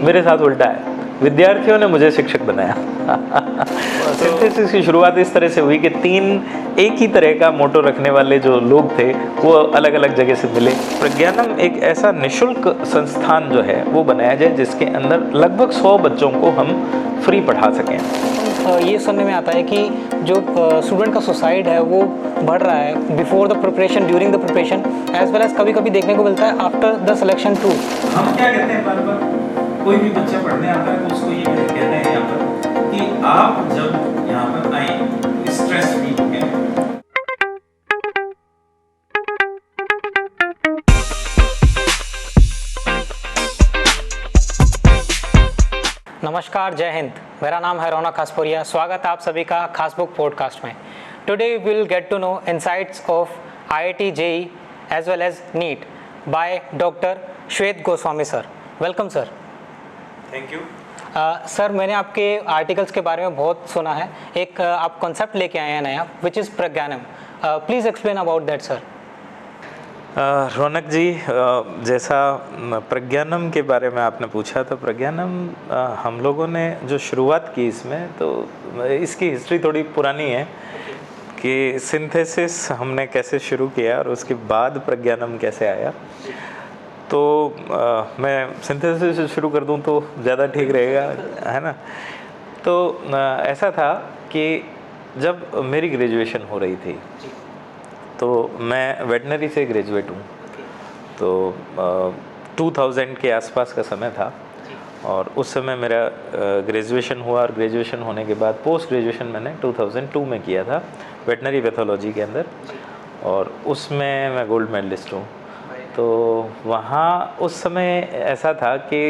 मेरे साथ उल्टा है, विद्यार्थियों ने मुझे शिक्षक बनाया। सिंथेसिस की शुरुआत इस तरह से हुई कि 3 एक ही तरह का मोटो रखने वाले जो लोग थे वो अलग अलग जगह से मिले। प्रज्ञानम एक ऐसा निःशुल्क संस्थान जो है वो बनाया जाए जिसके अंदर लगभग 100 बच्चों को हम फ्री पढ़ा सकें। ये सुनने में आता है कि जो स्टूडेंट का सुसाइड है वो बढ़ रहा है before the preparation, during the preparation, as well as कभी कभी देखने को मिलता है आफ्टर द सिलेक्शन टू। हम क्या कहते हैं बार-बार, कोई भी बच्चा पढ़ने आता है तो उसको ये कहते हैं यहाँ पर कि आप जब यहाँ पर आए स्ट्रेस फ्री हो गए। नमस्कार, जय हिंद। मेरा नाम है रौनक खासपुरिया। स्वागत है आप सभी का खासबुक पॉडकास्ट में। Today we will get to know insights of IIT JEE as well as NEET by doctor Shwet Goswami sir. Welcome sir. Thank you. Sir, मैंने आपके आर्टिकल्स के बारे में बहुत सुना है। एक आप कॉन्सेप्ट लेके आए हैं नया, which is Pragyanam. Please explain about that sir. Raunak ji, जैसा प्रज्ञानम के बारे में आपने पूछा, तो प्रज्ञानम हम लोगों ने जो शुरुआत की इसमें, तो इसकी हिस्ट्री थोड़ी पुरानी है कि सिंथेसिस हमने कैसे शुरू किया और उसके बाद प्रज्ञानम कैसे आया। तो मैं सिंथेसिस से शुरू कर दूं तो ज़्यादा ठीक रहेगा, है ना। तो ऐसा था कि जब मेरी ग्रेजुएशन हो रही थी तो मैं वेटनरी से ग्रेजुएट हूँ, तो 2000 के आसपास का समय था और उस समय मेरा ग्रेजुएशन हुआ और ग्रेजुएशन होने के बाद पोस्ट ग्रेजुएशन मैंने 2002 में किया था वेटनरी पैथोलॉजी के अंदर, और उसमें मैं गोल्ड मेडलिस्ट हूँ। तो वहाँ उस समय ऐसा था कि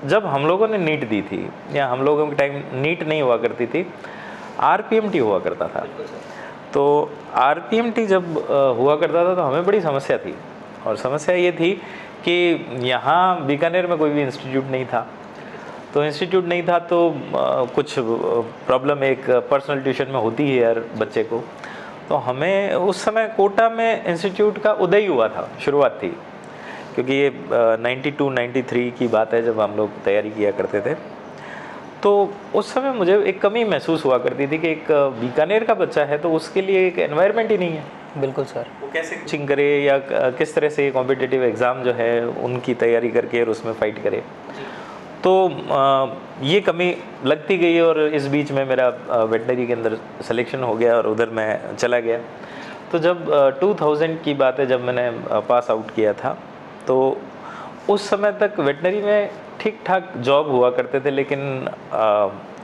जब हम लोगों ने नीट दी थी, या हम लोगों के टाइम नीट नहीं हुआ करती थी, RPMT हुआ करता था। तो RPMT जब हुआ करता था तो हमें बड़ी समस्या थी, और समस्या ये थी कि यहाँ बीकानेर में कोई भी इंस्टीट्यूट नहीं था। तो इंस्टीट्यूट नहीं था तो कुछ प्रॉब्लम एक पर्सनल ट्यूशन में होती है यार बच्चे को। तो हमें उस समय कोटा में इंस्टीट्यूट का उदय हुआ था, शुरुआत थी, क्योंकि ये 92-93 की बात है जब हम लोग तैयारी किया करते थे। तो उस समय मुझे एक कमी महसूस हुआ करती थी कि एक बीकानेर का बच्चा है तो उसके लिए एक एनवायरनमेंट ही नहीं है। बिल्कुल सर। वो कैसे कोचिंग करे या किस तरह से कॉम्पिटिटिव एग्ज़ाम जो है उनकी तैयारी करके और उसमें फ़ाइट करे। तो ये कमी लगती गई और इस बीच में मेरा वेटनरी के अंदर सिलेक्शन हो गया और उधर मैं चला गया। तो जब 2000 की बात है, जब मैंने पास आउट किया था, तो उस समय तक वेटनरी में ठीक ठाक जॉब हुआ करते थे, लेकिन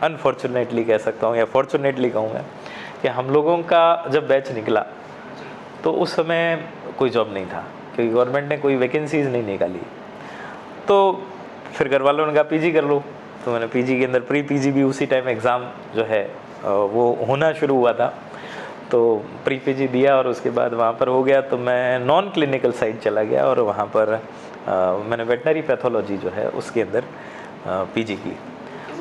अनफॉर्चुनेटली कह सकता हूँ या फॉर्चुनेटली कहूँगा कि हम लोगों का जब बैच निकला तो उस समय कोई जॉब नहीं था, क्योंकि गवर्नमेंट ने कोई वैकेंसीज़ नहीं निकाली। तो फिर घर वालों ने कहा पीजी कर लो, तो मैंने पीजी के अंदर प्री पीजी भी उसी टाइम एग्ज़ाम जो है वो होना शुरू हुआ था, तो प्री पीजी दिया और उसके बाद वहाँ पर हो गया। तो मैं नॉन क्लिनिकल साइड चला गया और वहाँ पर मैंने वेटनरी पैथोलॉजी जो है उसके अंदर पीजी की।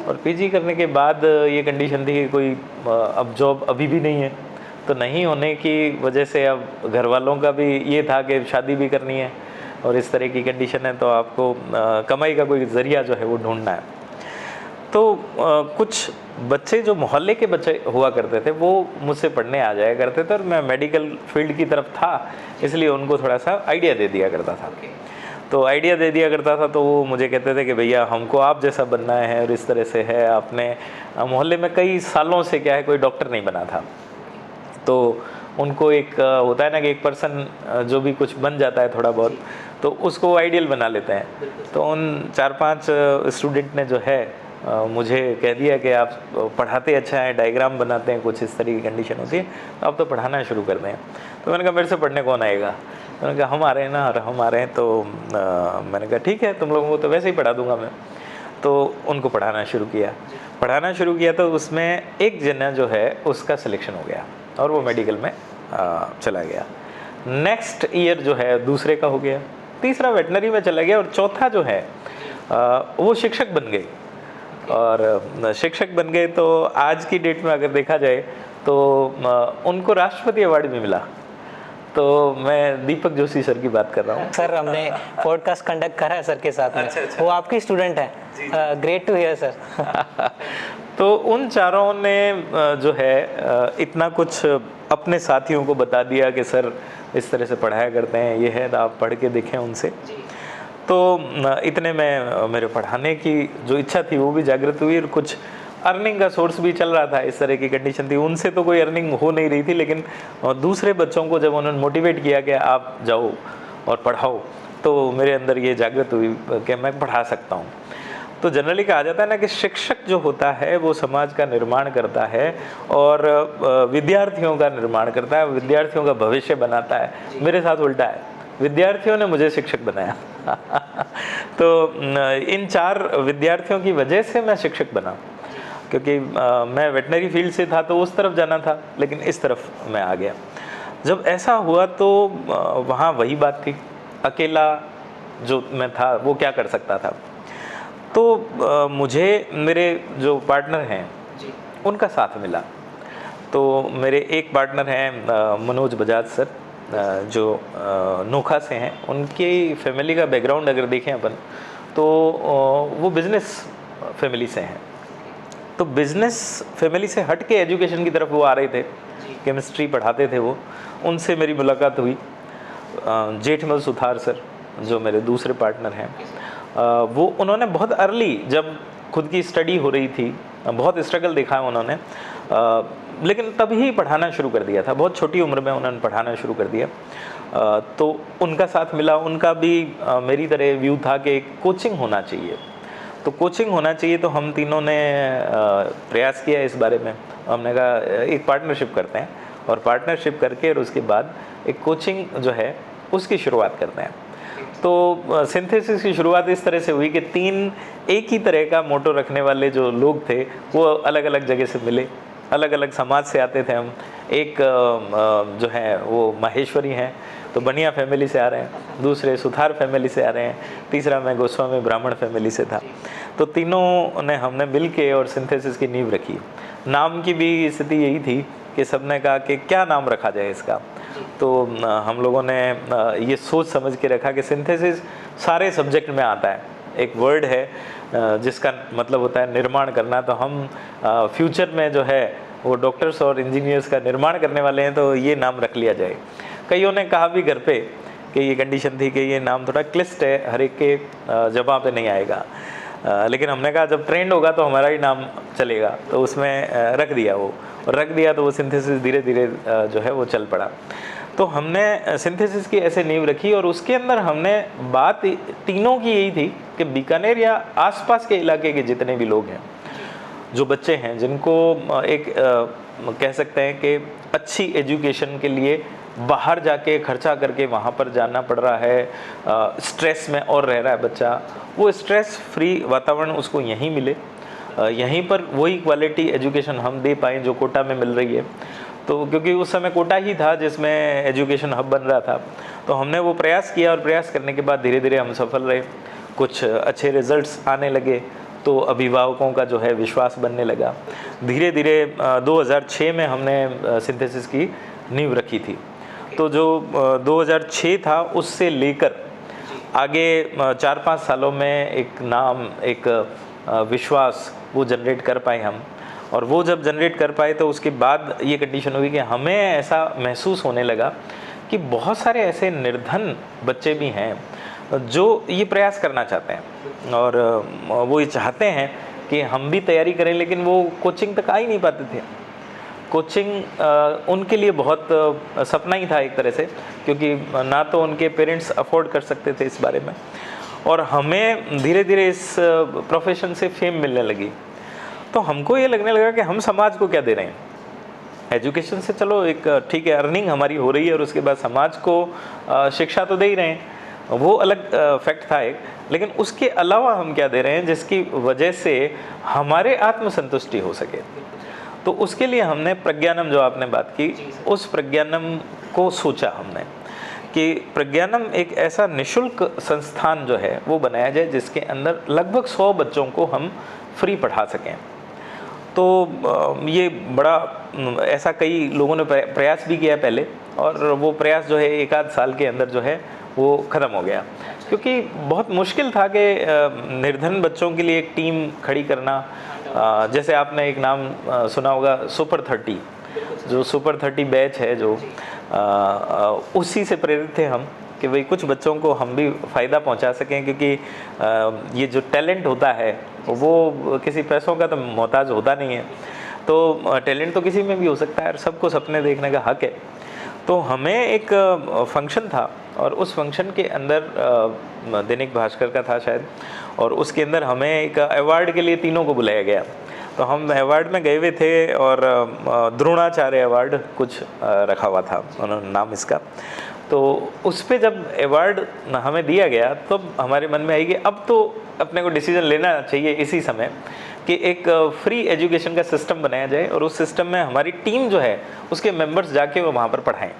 और पीजी करने के बाद ये कंडीशन थी कि कोई अब जॉब अभी भी नहीं है, तो नहीं होने की वजह से अब घर वालों का भी ये था कि शादी भी करनी है और इस तरह की कंडीशन है, तो आपको कमाई का कोई ज़रिया जो है वो ढूंढना है। तो कुछ बच्चे जो मोहल्ले के बच्चे हुआ करते थे वो मुझसे पढ़ने आ जाया करते थे, और मैं मेडिकल फील्ड की तरफ था, इसलिए उनको थोड़ा सा आइडिया दे दिया करता था। तो आइडिया दे दिया करता था तो वो मुझे कहते थे कि भैया हमको आप जैसा बनना है, और इस तरह से है। आपने मोहल्ले में कई सालों से क्या है कोई डॉक्टर नहीं बना था, तो उनको एक होता है ना कि एक पर्सन जो भी कुछ बन जाता है थोड़ा बहुत, तो उसको आइडियल बना लेते हैं। तो उन 4-5 स्टूडेंट ने जो है मुझे कह दिया कि आप पढ़ाते अच्छा है, डायग्राम बनाते हैं, कुछ इस तरह की कंडीशन होती है, तो आप तो पढ़ाना शुरू कर दें। तो मैंने कहा मेरे से पढ़ने कौन आएगा? तो मैंने कहा हम आ रहे हैं ना, और हम आ रहे हैं। तो मैंने कहा ठीक है, तुम लोगों को तो वैसे ही पढ़ा दूंगा मैं। तो उनको पढ़ाना शुरू किया तो उसमें एक जना जो है उसका सिलेक्शन हो गया और वो मेडिकल में चला गया। नेक्स्ट ईयर जो है दूसरे का हो गया, तीसरा वेटनरी में चला गया, और चौथा जो है वो शिक्षक बन गए। और शिक्षक बन गए तो आज की डेट में अगर देखा जाए तो उनको राष्ट्रपति अवार्ड भी मिला। तो मैं दीपक जोशी सर की बात कर रहा हूँ। सर हमने पॉडकास्ट कंडक्ट करा है सर के साथ में। अच्छा। वो आपकी स्टूडेंट है। Great to hear sir. तो उन चारों ने जो है इतना कुछ अपने साथियों को बता दिया कि सर इस तरह से पढ़ाया करते हैं, ये है, तो आप पढ़ के देखें उनसे। तो इतने में मेरे पढ़ाने की जो इच्छा थी वो भी जागृत हुई, और कुछ अर्निंग का सोर्स भी चल रहा था। इस तरह की कंडीशन थी, उनसे तो कोई अर्निंग हो नहीं रही थी, लेकिन दूसरे बच्चों को जब उन्होंने मोटिवेट किया कि आप जाओ और पढ़ाओ, तो मेरे अंदर ये जागृत हुई कि मैं पढ़ा सकता हूँ। तो जनरली कहा जाता है ना कि शिक्षक जो होता है वो समाज का निर्माण करता है और विद्यार्थियों का निर्माण करता है, विद्यार्थियों का भविष्य बनाता है। मेरे साथ उल्टा है, विद्यार्थियों ने मुझे शिक्षक बनाया। तो इन 4 विद्यार्थियों की वजह से मैं शिक्षक बना, क्योंकि मैं वेटनरी फील्ड से था तो उस तरफ जाना था, लेकिन इस तरफ मैं आ गया। जब ऐसा हुआ तो वहाँ वही बात थी, अकेला जो मैं था वो क्या कर सकता था। तो मुझे मेरे जो पार्टनर हैं उनका साथ मिला। तो मेरे एक पार्टनर हैं मनोज बजाज सर, जो नोखा से हैं। उनकी फैमिली का बैकग्राउंड अगर देखें अपन तो वो बिज़नेस फैमिली से हैं। तो बिज़नेस फैमिली से हट के एजुकेशन की तरफ वो आ रहे थे, केमिस्ट्री पढ़ाते थे वो। उनसे मेरी मुलाकात हुई। जेठमल सुथार सर जो मेरे दूसरे पार्टनर हैं, वो उन्होंने बहुत अर्ली, जब खुद की स्टडी हो रही थी, बहुत स्ट्रगल देखा है उन्होंने, लेकिन तभी पढ़ाना शुरू कर दिया था। बहुत छोटी उम्र में उन्होंने पढ़ाना शुरू कर दिया। तो उनका साथ मिला। उनका भी मेरी तरह व्यू था कि कोचिंग होना चाहिए। तो कोचिंग होना चाहिए, तो हम तीनों ने प्रयास किया इस बारे में। हमने कहा एक पार्टनरशिप करते हैं, और पार्टनरशिप करके और उसके बाद एक कोचिंग जो है उसकी शुरुआत करते हैं। तो सिंथेसिस की शुरुआत इस तरह से हुई कि 3 एक ही तरह का मोटो रखने वाले जो लोग थे वो अलग अलग जगह से मिले, अलग अलग समाज से आते थे हम। एक जो है वो माहेश्वरी हैं, तो बनिया फैमिली से आ रहे हैं, दूसरे सुथार फैमिली से आ रहे हैं, तीसरा मैं गोस्वामी ब्राह्मण फैमिली से था। तो तीनों ने हमने मिल के और सिंथेसिस की नींव रखी। नाम की भी स्थिति यही थी कि सबने कहा कि क्या नाम रखा जाए इसका। तो हम लोगों ने ये सोच समझ के रखा कि सिंथेसिस सारे सब्जेक्ट में आता है। एक वर्ड है जिसका मतलब होता है निर्माण करना। तो हम फ्यूचर में जो है वो डॉक्टर्स और इंजीनियर्स का निर्माण करने वाले हैं, तो ये नाम रख लिया जाए। कईयों ने कहा भी घर पे कि ये कंडीशन थी कि ये नाम थोड़ा क्लिष्ट है, हर एक के जगह पे नहीं आएगा, लेकिन हमने कहा जब ट्रेंड होगा तो हमारा ही नाम चलेगा। तो उसमें रख दिया वो, और रख दिया तो वो सिंथेसिस धीरे धीरे जो है वो चल पड़ा। तो हमने सिंथेसिस की ऐसे नींव रखी, और उसके अंदर हमने बात तीनों की यही थी कि बीकानेर या आसपास के इलाके के जितने भी लोग हैं, जो बच्चे हैं, जिनको एक कह सकते हैं कि अच्छी एजुकेशन के लिए बाहर जाके खर्चा करके वहाँ पर जाना पड़ रहा है, स्ट्रेस में और रह रहा है बच्चा, वो स्ट्रेस फ्री वातावरण उसको यहीं मिले, यहीं पर वही क्वालिटी एजुकेशन हम दे पाएँ जो कोटा में मिल रही है। तो क्योंकि उस समय कोटा ही था जिसमें एजुकेशन हब बन रहा था, तो हमने वो प्रयास किया, और प्रयास करने के बाद धीरे धीरे हम सफल रहे। कुछ अच्छे रिजल्ट्स आने लगे, तो अभिभावकों का जो है विश्वास बनने लगा। धीरे धीरे 2006 में हमने सिंथेसिस की नींव रखी थी। तो जो 2006 था उससे लेकर आगे 4-5 सालों में एक नाम, एक विश्वास वो जनरेट कर पाए हम। और वो जब जनरेट कर पाए तो उसके बाद ये कंडीशन हुई कि हमें ऐसा महसूस होने लगा कि बहुत सारे ऐसे निर्धन बच्चे भी हैं जो ये प्रयास करना चाहते हैं, और वो ये चाहते हैं कि हम भी तैयारी करें, लेकिन वो कोचिंग तक आ ही नहीं पाते थे। कोचिंग उनके लिए बहुत सपना ही था एक तरह से, क्योंकि ना तो उनके पेरेंट्स अफोर्ड कर सकते थे इस बारे में, और हमें धीरे धीरे इस प्रोफेशन से फेम मिलने लगी। तो हमको ये लगने लगा कि हम समाज को क्या दे रहे हैं। एजुकेशन से चलो एक ठीक है, अर्निंग हमारी हो रही है, और उसके बाद समाज को शिक्षा तो दे ही रहे हैं, वो अलग फैक्ट था एक, लेकिन उसके अलावा हम क्या दे रहे हैं जिसकी वजह से हमारे आत्मसंतुष्टि हो सके। तो उसके लिए हमने प्रज्ञानम, जो आपने बात की, उस प्रज्ञानम को सोचा हमने कि प्रज्ञानम एक ऐसा निशुल्क संस्थान जो है वो बनाया जाए जिसके अंदर लगभग 100 बच्चों को हम फ्री पढ़ा सकें। तो ये बड़ा ऐसा कई लोगों ने प्रयास भी किया पहले, और वो प्रयास जो है एक आध साल के अंदर जो है वो ख़त्म हो गया, क्योंकि बहुत मुश्किल था कि निर्धन बच्चों के लिए एक टीम खड़ी करना। जैसे आपने एक नाम सुना होगा सुपर 30, जो सुपर 30 बैच है, जो उसी से प्रेरित थे हम कि भाई कुछ बच्चों को हम भी फ़ायदा पहुंचा सकें, क्योंकि ये जो टैलेंट होता है वो किसी पैसों का तो मोहताज होता नहीं है। तो टैलेंट तो किसी में भी हो सकता है और सबको सपने देखने का हक है। तो हमें एक फंक्शन था और उस फंक्शन के अंदर दैनिक भास्कर का था शायद, और उसके अंदर हमें एक अवार्ड के लिए तीनों को बुलाया गया। तो हम अवार्ड में गए हुए थे और द्रोणाचार्य अवार्ड कुछ रखा हुआ था उन्होंने नाम इसका। तो उस पर जब अवार्ड हमें दिया गया तो हमारे मन में आई कि अब तो अपने को डिसीजन लेना चाहिए इसी समय कि एक फ्री एजुकेशन का सिस्टम बनाया जाए और उस सिस्टम में हमारी टीम जो है उसके मेंबर्स जाके वो वहाँ पर पढ़ाएं।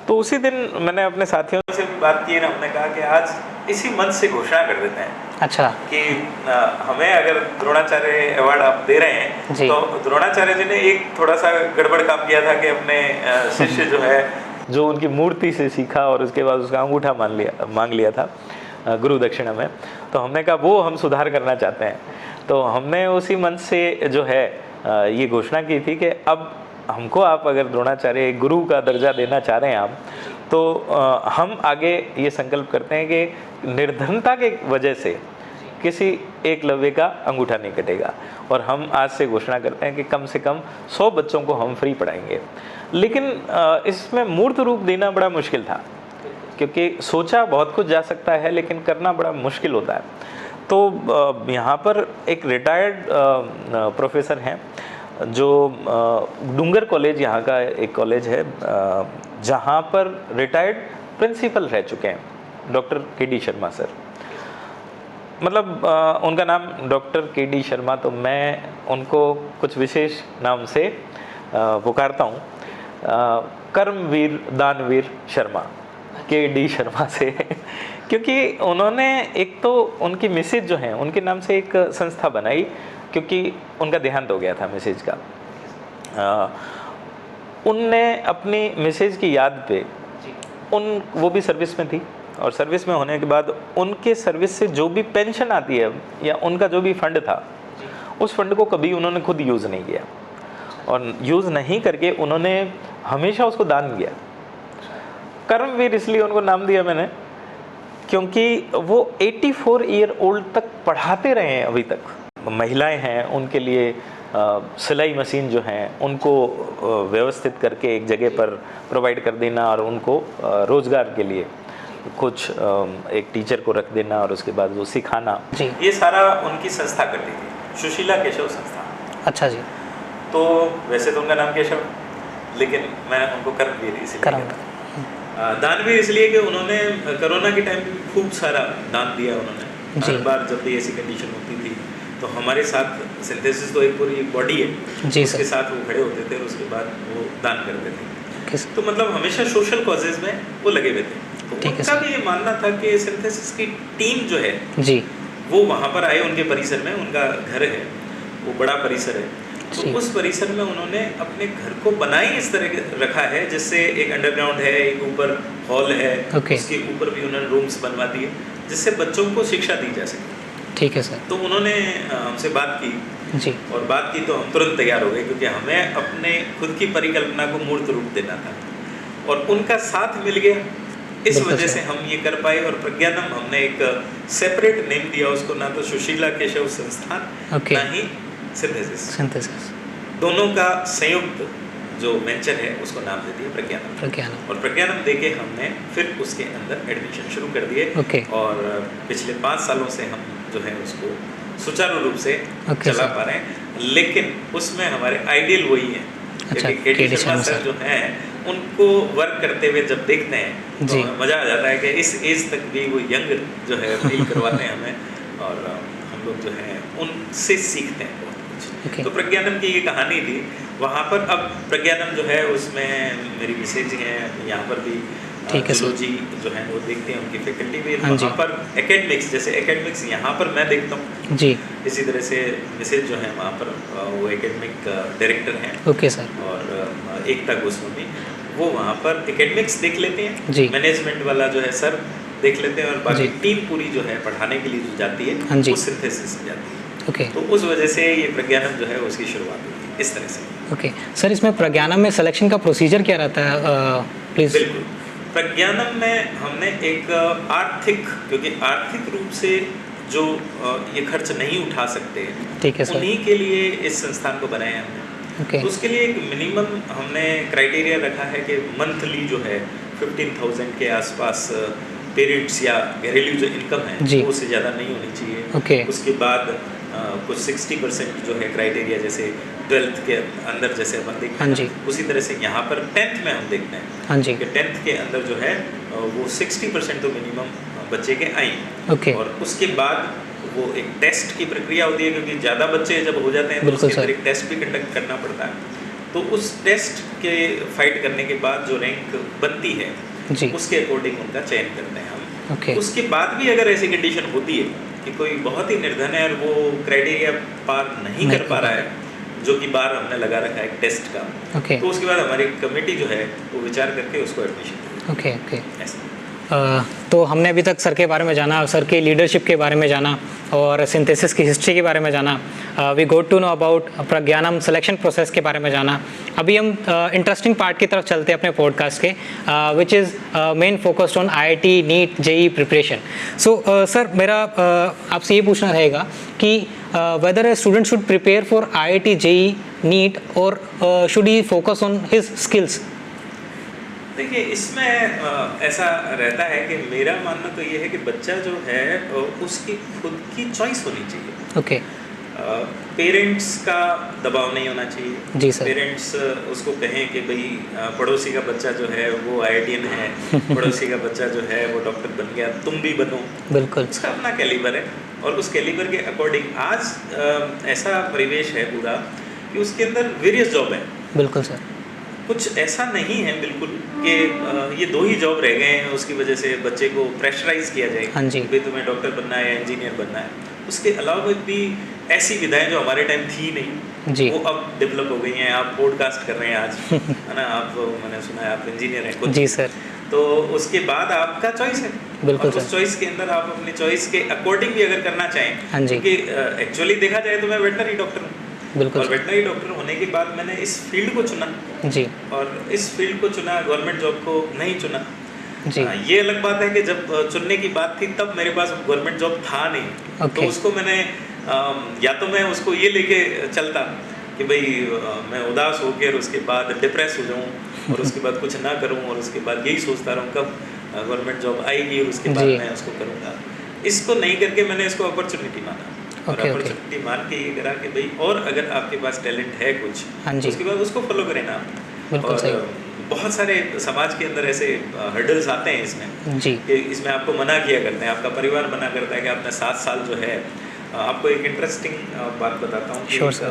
तो उसी दिन मैंने अपने साथियों से बात की ना, हमने कहा कि आज इसी मंच से घोषणा कर देते हैं अच्छा कि हमें अगर द्रोणाचार्य अवार्ड आप दे रहे हैं तो द्रोणाचार्य जी ने एक थोड़ा सा गड़बड़ काम किया था कि अपने शिष्य जो है जो उनकी मूर्ति से सीखा और उसके बाद उसका अंगूठा मांग लिया था गुरु दक्षिणा में। तो हमने कहा वो हम सुधार करना चाहते हैं। तो हमने उसी मंच से जो है ये घोषणा की थी कि अब हमको आप अगर द्रोणाचार्य गुरु का दर्जा देना चाह रहे हैं आप, तो हम आगे ये संकल्प करते हैं कि निर्धनता के वजह से किसी एकलव्य का अंगूठा नहीं कटेगा, और हम आज से घोषणा करते हैं कि कम से कम 100 बच्चों को हम फ्री पढ़ाएंगे। लेकिन इसमें मूर्त रूप देना बड़ा मुश्किल था, क्योंकि सोचा बहुत कुछ जा सकता है लेकिन करना बड़ा मुश्किल होता है। तो यहाँ पर एक रिटायर्ड प्रोफेसर हैं जो डूंगर कॉलेज यहाँ का एक कॉलेज है जहाँ पर रिटायर्ड प्रिंसिपल रह चुके हैं, डॉक्टर के.डी. शर्मा सर। मतलब उनका नाम डॉक्टर के.डी. शर्मा, तो मैं उनको कुछ विशेष नाम से पुकारता हूँ, कर्मवीर दानवीर शर्मा, के.डी. शर्मा से क्योंकि उन्होंने एक तो उनकी मिसेज जो हैं उनके नाम से एक संस्था बनाई, क्योंकि उनका देहांत हो गया था मिसेज का। उनने अपनी मिसेज की याद पे वो भी सर्विस में थी, और सर्विस में होने के बाद उनके सर्विस से जो भी पेंशन आती है या उनका जो भी फंड था, उस फंड को कभी उन्होंने खुद यूज़ नहीं किया, और यूज़ नहीं करके उन्होंने हमेशा उसको दान किया। कर्मवीर इसलिए उनको नाम दिया मैंने क्योंकि वो 84 ईयर ओल्ड तक पढ़ाते रहे हैं अभी तक। महिलाएं हैं उनके लिए सिलाई मशीन जो हैं उनको व्यवस्थित करके एक जगह पर प्रोवाइड कर देना, और उनको रोज़गार के लिए कुछ एक टीचर को रख देना और उसके बाद वो सिखाना, ये सारा उनकी संस्था करती थी, सुशीला केशव संस्था। अच्छा जी। तो वैसे तो उनका नाम केशव, लेकिन मैंने उनको कर्मवीर इसलिए दानवीर इसलिए कि उन्होंने कोरोना के टाइम पे खूब सारा दान दिया उन्होंने। हर बार जब भी ऐसी कंडीशन होती थी तो हमारे साथ सिंथेसिस तो एक पूरी बॉडी है जी, उसके साथ वो खड़े होते थे और उसके बाद वो दान करते थे। तो मतलब हमेशा सोशल कॉजेज में वो लगे हुए थे। तो उनका भी ये मानना था कि सिंथेसिस की टीम जो है जी, वो वहाँ पर आए उनके परिसर में, उनका घर है वो बड़ा परिसर है, तो उस परिसर में उन्होंने अपने घर को बनाई इस तरह रखा है जिससे एक अंडरग्राउंड है, एक ऊपर हॉल है, उसके ऊपर भी उन्होंने रूम्स बनवा दिए जिससे बच्चों को शिक्षा दी जा सके। ठीक है सर। तो उन्होंने हमसे बात की जी, और बात की तो हम तुरंत तैयार हो गए, क्योंकि हमें अपने खुद की परिकल्पना को मूर्त रूप देना था, और उनका साथ मिल गया, इस वजह से हम ये कर पाए। और प्रज्ञानम हमने एक सेपरेट नेम दिया उसको, ना तो सुशीला केशव संस्थान ना ही सिंथेसिस, दोनों का संयुक्त जो वेंचर है उसको नाम दे दिया प्रज्ञानम। और प्रज्ञानम देके हमने फिर उसके अंदर एडमिशन शुरू कर दिए, और पिछले 5 सालों से हम जो है उसको सुचारू रूप से चला पा रहे हैं। लेकिन उसमें हमारे आइडियल वही है, के.डी. शर्मा सर जो हैं उनको वर्क करते हुए जब देखते हैं तो मज़ा आ जाता है कि इस एज तक भी वो यंग जो है फील करवाते हैं हमें, और हम लोग जो है उनसे सीखते हैं बहुत कुछ। तो प्रज्ञानम की ये कहानी थी वहाँ पर। अब प्रज्ञानम जो है उसमें मेरी मिसेज हैं, यहाँ पर भी जूलॉजी जो है वो देखते हैं, उनकी फैकल्टी भी वहाँ पर। एकेडमिक्स, जैसे एकेडमिक्स यहाँ पर मैं देखता हूँ जी, इसी तरह से मिसेज जो है वहाँ पर वो एकेडमिक डायरेक्टर हैं। Okay sir. और एकता गोस्वामी वो वहाँ पर एकेडमिक्स देख लेते जी। हैं, मैनेजमेंट वाला जो है सर देख लेते हैं, और बाकी जी। टीम पूरी जो है पढ़ाने के लिए जो जाती हाँ है जी। वो सिंथेसिस से जाती है। ओके तो उस वजह से ये प्रज्ञानम जो है उसकी शुरुआत हुई है इस तरह से। ओके सर, इसमें प्रज्ञानम में सिलेक्शन का प्रोसीजर क्या रहता है प्लीज़? बिल्कुल, प्रज्ञानम में हमने एक आर्थिक, क्योंकि आर्थिक रूप से जो ये खर्च नहीं उठा सकते ठीक है सर। उन्हीं के लिए इस संस्थान को बनाया हमने। ओके तो उसके लिए एक मिनिमम हमने क्राइटेरिया रखा है कि मंथली जो है 15,000 के आसपास पेरेंट्स या घरेलू जो इनकम है जी। वो उससे ज़्यादा नहीं होनी चाहिए। ओके उसके बाद कुछ 60% जो है क्राइटेरिया, जैसे 12th के अंदर जैसे अपन देखते हाँ हैं जी। उसी तरह से यहाँ पर 10th में हम देखते हैं हाँ जी। कि 10th के अंदर जो है वो 60% तो मिनिमम बच्चे के आई। ओके और उसके बाद वो एक टेस्ट की प्रक्रिया होती है, क्योंकि ज़्यादा बच्चे जब हो जाते हैं तो बिल्कुल उसके अंदर सर। एक टेस्ट भी कंडक्ट करना पड़ता है। तो उस टेस्ट के फाइट करने के बाद जो रैंक बनती है जी। उसके अकॉर्डिंग उनका चयन करते हैं हम। ओके उसके बाद भी अगर ऐसी कंडीशन होती है कि कोई बहुत ही निर्धन है और वो क्राइटेरिया पार नहीं कर पा रहा है, जो कि बार हमने लगा रखा है एक टेस्ट का, ओके तो उसके बाद हमारी कमेटी जो है वो विचार करके उसको एडमिशन देती ओके ओके है ऐसा। तो हमने अभी तक सर के बारे में जाना, सर के लीडरशिप के बारे में जाना और सिंथेसिस की हिस्ट्री के बारे में जाना। We got to know about Pragyanam selection process के बारे में जाना। अभी हम इंटरेस्टिंग पार्ट की तरफ चलते हैं अपने पॉडकास्ट के, which is main focused on IIT NEET JEE preparation. So sir, मेरा आपसे ये पूछना रहेगा कि whether a student should prepare for IIT JEE NEET or should he focus on his skills? देखिए, इसमें ऐसा रहता है कि मेरा मानना तो ये है कि बच्चा जो है उसकी खुद की चॉइस होनी चाहिए। ओके पेरेंट्स का दबाव नहीं होना चाहिए। जी सर। पेरेंट्स उसको कहें कि भाई पड़ोसी का बच्चा जो है वो IITian है, पड़ोसी का बच्चा जो है वो डॉक्टर बन गया, तुम भी बनो। बिल्कुल उसका अपना कैलिबर है और उस कैलिबर के अकॉर्डिंग आज ऐसा परिवेश है पूरा कि उसके अंदर वेरियस जॉब है। बिल्कुल सर। कुछ ऐसा नहीं है बिल्कुल कि ये 2 ही जॉब रह गए हैं, उसकी वजह से बच्चे को प्रेशराइज किया जाए हाँ जी। कि भाई तुम्हें डॉक्टर बनना है या इंजीनियर बनना है। उसके अलावा भी ऐसी विधाएं जो हमारे टाइम थी नहीं, जी। वो अब डेवलप हो गई हैं। आप पॉडकास्ट कर रहे हैं आज, है ना, आप, मैंने सुना है आप इंजीनियर हैं खुद। जी सर। तो उसके बाद आपका चॉइस है। बिल्कुल और उस सर। चॉइस के अंदर आप अपनी चॉइस के अकॉर्डिंग भी अगर करना चाहें, हाँ जी। क्योंकि एक्चुअली देखा जाए तो मैं वेटनरी डॉक्टर हूँ बिल्कुल और सर। वेटनरी डॉक्टर होने के बाद मैंने इस फील्ड को चुना जी और इस फील्ड को चुना, गवर्नमेंट जॉब को नहीं चुना। जी। ये अलग बात है कि जब चुनने की बात थी तब मेरे पास गवर्नमेंट जॉब था नहीं, ओके। तो उसको मैंने या तो मैं उसको ये लेके चलता कि भाई मैं उदास होकर उसके बाद डिप्रेस हो जाऊं और उसके बाद कुछ ना करूं और उसके बाद यही सोचता रहूं कब गवर्नमेंट जॉब आएगी और उसके बाद जी। मैं उसको करूंगा। इसको नहीं करके मैंने इसको अपॉर्चुनिटी माना और ओके, ओके। अपॉर्चुनिटी मान के ये करा कि भाई और अगर आपके पास टैलेंट है कुछ, हाँ जी। उसके बाद उसको फॉलो करें ना। बिल्कुल और सही। बहुत सारे समाज के अंदर ऐसे हर्डल्स आते हैं इसमें जी कि इसमें आपको मना किया करते हैं, आपका परिवार मना करता है कि आपने 7 साल जो है। आपको एक इंटरेस्टिंग बात बताता हूँ कि Sure, sir.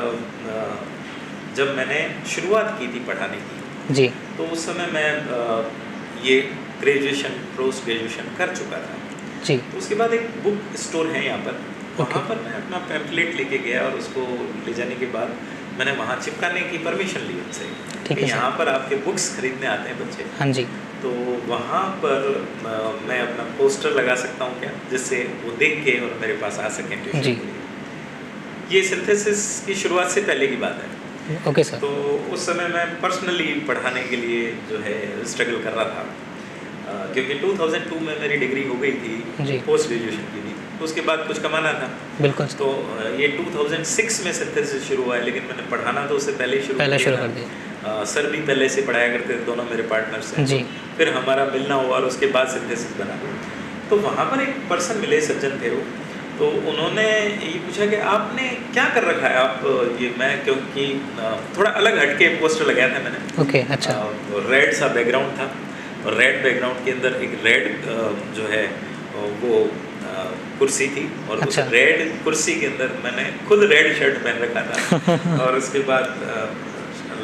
जब मैंने शुरुआत की थी पढ़ाने की, जी तो उस समय मैं ये ग्रेजुएशन पोस्ट ग्रेजुएशन कर चुका था। जी। तो उसके बाद एक बुक स्टोर है यहाँ पर, वहाँ Okay. पर मैं अपना पैम्फलेट लेके गया और उसको ले जाने के बाद मैंने वहाँ चिपकाने की परमिशन ली उनसे ठीक कि है सर। यहाँ पर आपके बुक्स खरीदने आते हैं बच्चे, हाँ जी। तो वहाँ पर मैं अपना पोस्टर लगा सकता हूँ क्या, जिससे वो देख के और मेरे पास आ सकें ट्यूशन जी। के लिए। ये सिंथेसिस की शुरुआत से पहले की बात है। Okay sir. तो उस समय मैं पर्सनली पढ़ाने के लिए जो है स्ट्रगल कर रहा था, क्योंकि 2002 में मेरी डिग्री हो गई जी। थी पोस्ट ग्रेजुएशन की भी, तो उसके बाद कुछ कमाना था। बिल्कुल तो ये 2006 में सिंथेसिस शुरू हुआ है, लेकिन मैंने पढ़ाना तो उससे पहले ही शुरू कर दिया। सर भी पहले से पढ़ाया करते थे, दोनों मेरे पार्टनर्स हैं। जी। फिर हमारा मिलना हुआ और उसके बाद सिंथेसिस बना। तो वहाँ पर एक पर्सन मिले, सज्जन थे वो, तो उन्होंने ये पूछा कि आपने क्या कर रखा है आप ये, मैं क्योंकि थोड़ा अलग हटके पोस्टर लगाया था मैंने। ओके अच्छा। रेड सा बैकग्राउंड था और रेड बैकग्राउंड के अंदर एक रेड जो है वो कुर्सी थी और अच्छा। उस रेड कुर्सी के अंदर मैंने खुद रेड शर्ट पहन रखा था और उसके बाद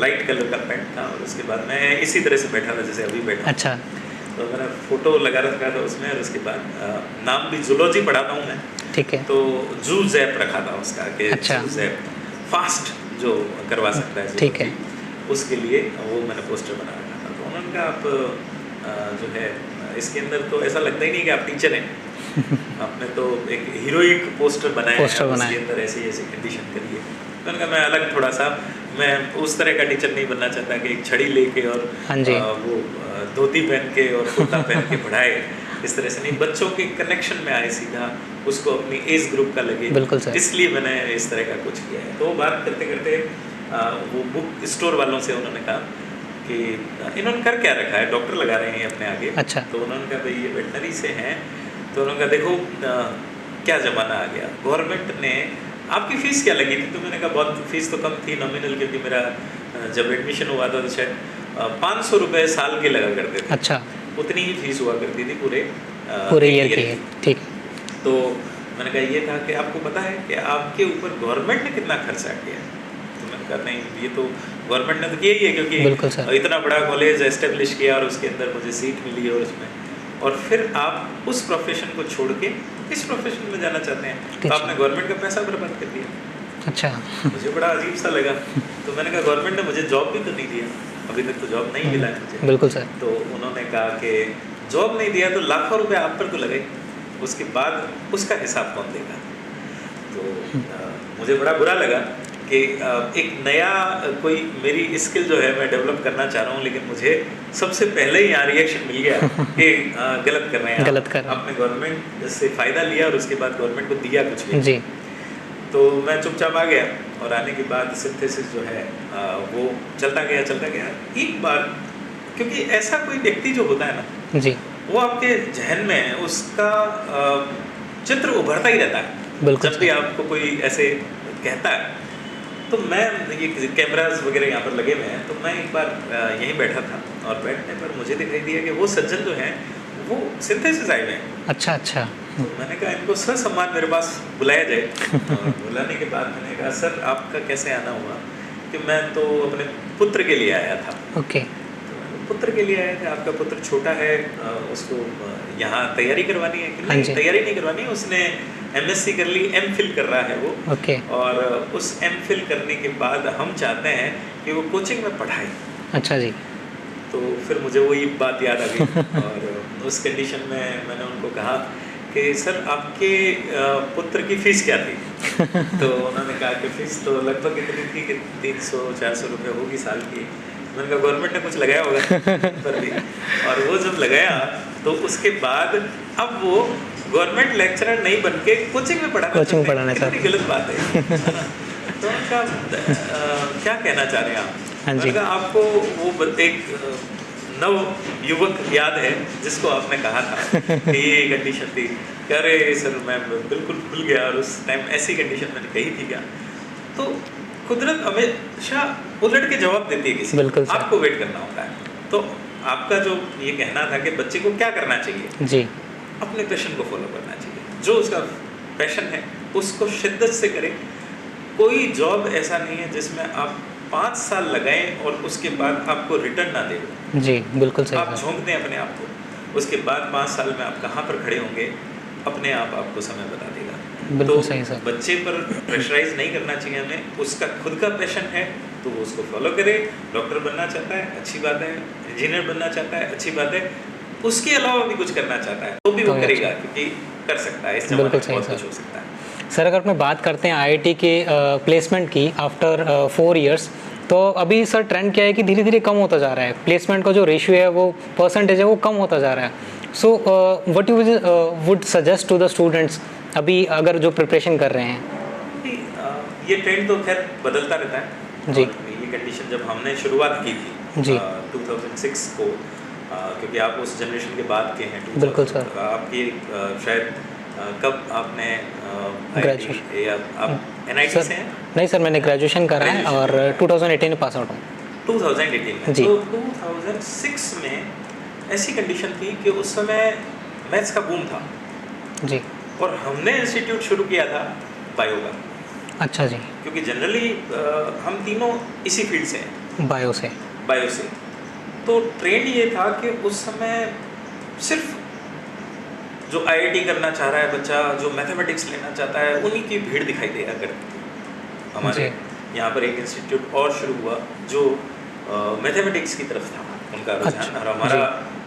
लाइट कलर का पैंट था और उसके बाद मैं इसी तरह से बैठा था जैसे अभी बैठा। अच्छा। तो मैंने फ़ोटो लगा रखा था उसमें और उसके बाद नाम भी जूलॉजी पढ़ाता हूँ मैं, ठीक है। तो जू जैप रखा था उसका कि अच्छा। जू जैप फास्ट जो करवा सकता है ठीक है। उसके लिए वो मैंने पोस्टर बना रखा था। तो उन्होंने उन्होंने कहा आप जो है इसके अंदर तो ऐसा लगता ही नहीं कि आप टीचर हैं आपने तो एक हीरोइक पोस्टर बनाया है, उसके अंदर ऐसी ऐसी कंडीशन करी है। मैंने कहा मैं अलग थोड़ा सा, मैं उस तरह का टीचर नहीं बनना चाहता कि एक छड़ी लेके और वो धोती पहन के और कुर्ता पहन के पढ़ाए, इस तरह से नहीं, बच्चों के कनेक्शन में आए सीधा, उसको अपनी एज ग्रुप का लगे। बिल्कुल सर। इसलिए मैंने इस तरह का कुछ किया है। तो बात करते करते वो बुक स्टोर वालों से उन्होंने कहा कि इन्होंने कर क्या रखा है, डॉक्टर लगा रहे हैं अपने आगे। अच्छा। तो उन्होंने कहा भाई ये वेटनरी से हैं, तो उन्होंने कहा देखो क्या ज़माना आ गया, गवर्नमेंट ने आपकी फ़ीस क्या लगी थी? तो मैंने कहा बहुत फ़ीस तो कम थी नॉमिनल, क्योंकि मेरा जब एडमिशन हुआ था तो शायद 500 रुपये साल के लगा करते थे। अच्छा। उतनी ही फीस हुआ करती थी पूरे ईयर की। ठीक। तो मैंने कहा ये था कि आपको पता है कि आपके ऊपर गवर्नमेंट ने कितना खर्चा किया है? तो मैंने कहा नहीं, ये तो गवर्नमेंट ने तो किया ही है, क्योंकि इतना बड़ा कॉलेज एस्टेब्लिश किया और उसके अंदर मुझे सीट मिली और उसमें, और फिर आप उस प्रोफेशन को छोड़ के किस प्रोफेशन में जाना चाहते हैं? तो आपने गवर्नमेंट का पैसा बर्बाद कर दिया। अच्छा। मुझे बड़ा अजीब सा लगा। तो मैंने कहा गवर्नमेंट ने मुझे जॉब भी तो नहीं दिया, अभी तक तो जॉब नहीं मिला है मुझे। बिल्कुल सर। तो उन्होंने कहा कि जॉब नहीं दिया तो लाखों रुपए आप पर तो लगे, उसके बाद उसका हिसाब कौन देगा? तो मुझे बड़ा बुरा लगा कि एक नया कोई मेरी स्किल जो है मैं डेवलप करना चाह रहा हूँ, लेकिन मुझे सबसे पहले ही यहाँ रिएक्शन मिल गया कि गलत कर रहे हैं, गलत कर रहे हैं। आपने गवर्नमेंट से फ़ायदा लिया और उसके बाद गवर्नमेंट को दिया कुछ भी। जी। तो मैं चुपचाप आ गया, और आने के बाद सिंथेसिस जो है वो चलता गया। एक बार, क्योंकि ऐसा कोई व्यक्ति जो होता है ना जी, वो आपके जहन में उसका चित्र उभरता ही रहता है। बिल्कुल। जब भी आपको कोई ऐसे कहता है, तो मैं ये कैमरास वगैरह यहाँ पर लगे हुए हैं, तो मैं एक बार यहीं बैठा था और बैठने पर मुझे दिखाई दिया कि वो सज्जन जो हैं वो सिंथेसिस आए हुए हैं। अच्छा अच्छा। तो मैंने कहा इनको ससम्मान मेरे पास बुलाया जाए। और बुलाने के बाद मैंने कहा सर आपका कैसे आना हुआ? कि मैं तो अपने पुत्र के लिए आया था। ओके। पुत्र के लिए आए थे, आपका पुत्र छोटा है, उसको यहाँ तैयारी करवानी है कि नहीं? तैयारी नहीं करवानी, उसने MSc कर ली, MPhil कर रहा है वो। ओके। और उस MPhil करने के बाद हम चाहते हैं कि वो कोचिंग में पढ़ाए। अच्छा जी। तो फिर मुझे वही बात याद आ गई और उस कंडीशन में मैंने उनको कहा कि सर आपके पुत्र की फ़ीस क्या थी? तो उन्होंने कहा कि फ़ीस तो लगभग इतनी थी कि 300-400 रुपये होगी साल की। मैंने कहा गवर्नमेंट ने कुछ लगाया होगा पर भी। और वो जब लगाया तो उसके बाद अब वो गवर्नमेंट लेक्चरर नहीं बन के कोचिंग में पढ़ाना चाहते हैं। गलत बात है ना? तो उनका क्या कहना चाह रहे हैं आप? मैंने कहा आपको वो एक नव युवक याद है जिसको आपने कहा था कि ये कंडीशन थी? कह रहे सर मैं बिल्कुल भूल गया, और उस टाइम ऐसी कंडीशन मैंने कही थी क्या? तो कुदरत हमेशा उलट के जवाब देती है किसी को, आपको वेट करना होता है। तो आपका जो ये कहना था कि बच्चे को क्या करना चाहिए जी, अपने पैशन को फॉलो करना चाहिए, जो उसका पैशन है उसको शिद्दत से करें। कोई जॉब ऐसा नहीं है जिसमें आप 5 साल लगाएं और उसके बाद आपको रिटर्न ना दे। जी बिल्कुल सही। आप झोंक दें अपने आप को, उसके बाद 5 साल में आप कहाँ पर खड़े होंगे अपने आप आपको समय बता देगा। बिल्कुल तो सही सर। बच्चे पर प्रेशराइज नहीं करना चाहिए हमें, उसका खुद का पैशन है तो वो उसको फॉलो करे। डॉक्टर बनना चाहता है अच्छी बात है, इंजीनियर बनना चाहता है अच्छी बात है, उसके अलावा भी कुछ करना चाहता है तो भी वो करेगा, क्योंकि कर सकता है, इस जमाने में बहुत कुछ हो सकता है। सर अगर अपने बात करते हैं IIT के प्लेसमेंट की आफ्टर 4 इयर्स, तो अभी सर ट्रेंड क्या है कि धीरे धीरे कम होता जा रहा है, प्लेसमेंट का जो रेशियो है वो परसेंटेज है वो कम होता जा रहा है। So what you would suggest to the students अभी अगर जो प्रिपरेशन कर रहे हैं? ये ट्रेंड तो खैर बदलता रहता है जी। ये कंडीशन जब हमने शुरुआत की थी जी 2006 को, क्योंकि आप उस जनरेशन के बाद के हैं। बिल्कुल सर। आपकी शायद कब आपने ग्रेजुएशन या आप NIT से हैं? नहीं सर, मैंने ग्रेजुएशन करा है और 2018 में पास आउट हूँ। 2018 में जी। तो 2006 में ऐसी कंडीशन थी कि उस समय मैथ्स का बूम था जी, और हमने इंस्टीट्यूट शुरू किया था बायो का। अच्छा जी। क्योंकि जनरली हम तीनों इसी फील्ड से हैं, बायो से। तो ट्रेंड ये था कि उस समय सिर्फ जो IIT करना चाह रहा है बच्चा, जो मैथमेटिक्स लेना चाहता है, उन्हीं की भीड़ दिखाई देगा करती थी। हमारे यहाँ पर एक इंस्टीट्यूट और शुरू हुआ जो मैथमेटिक्स की तरफ था, उनका रुझान, अच्छा, और हमारा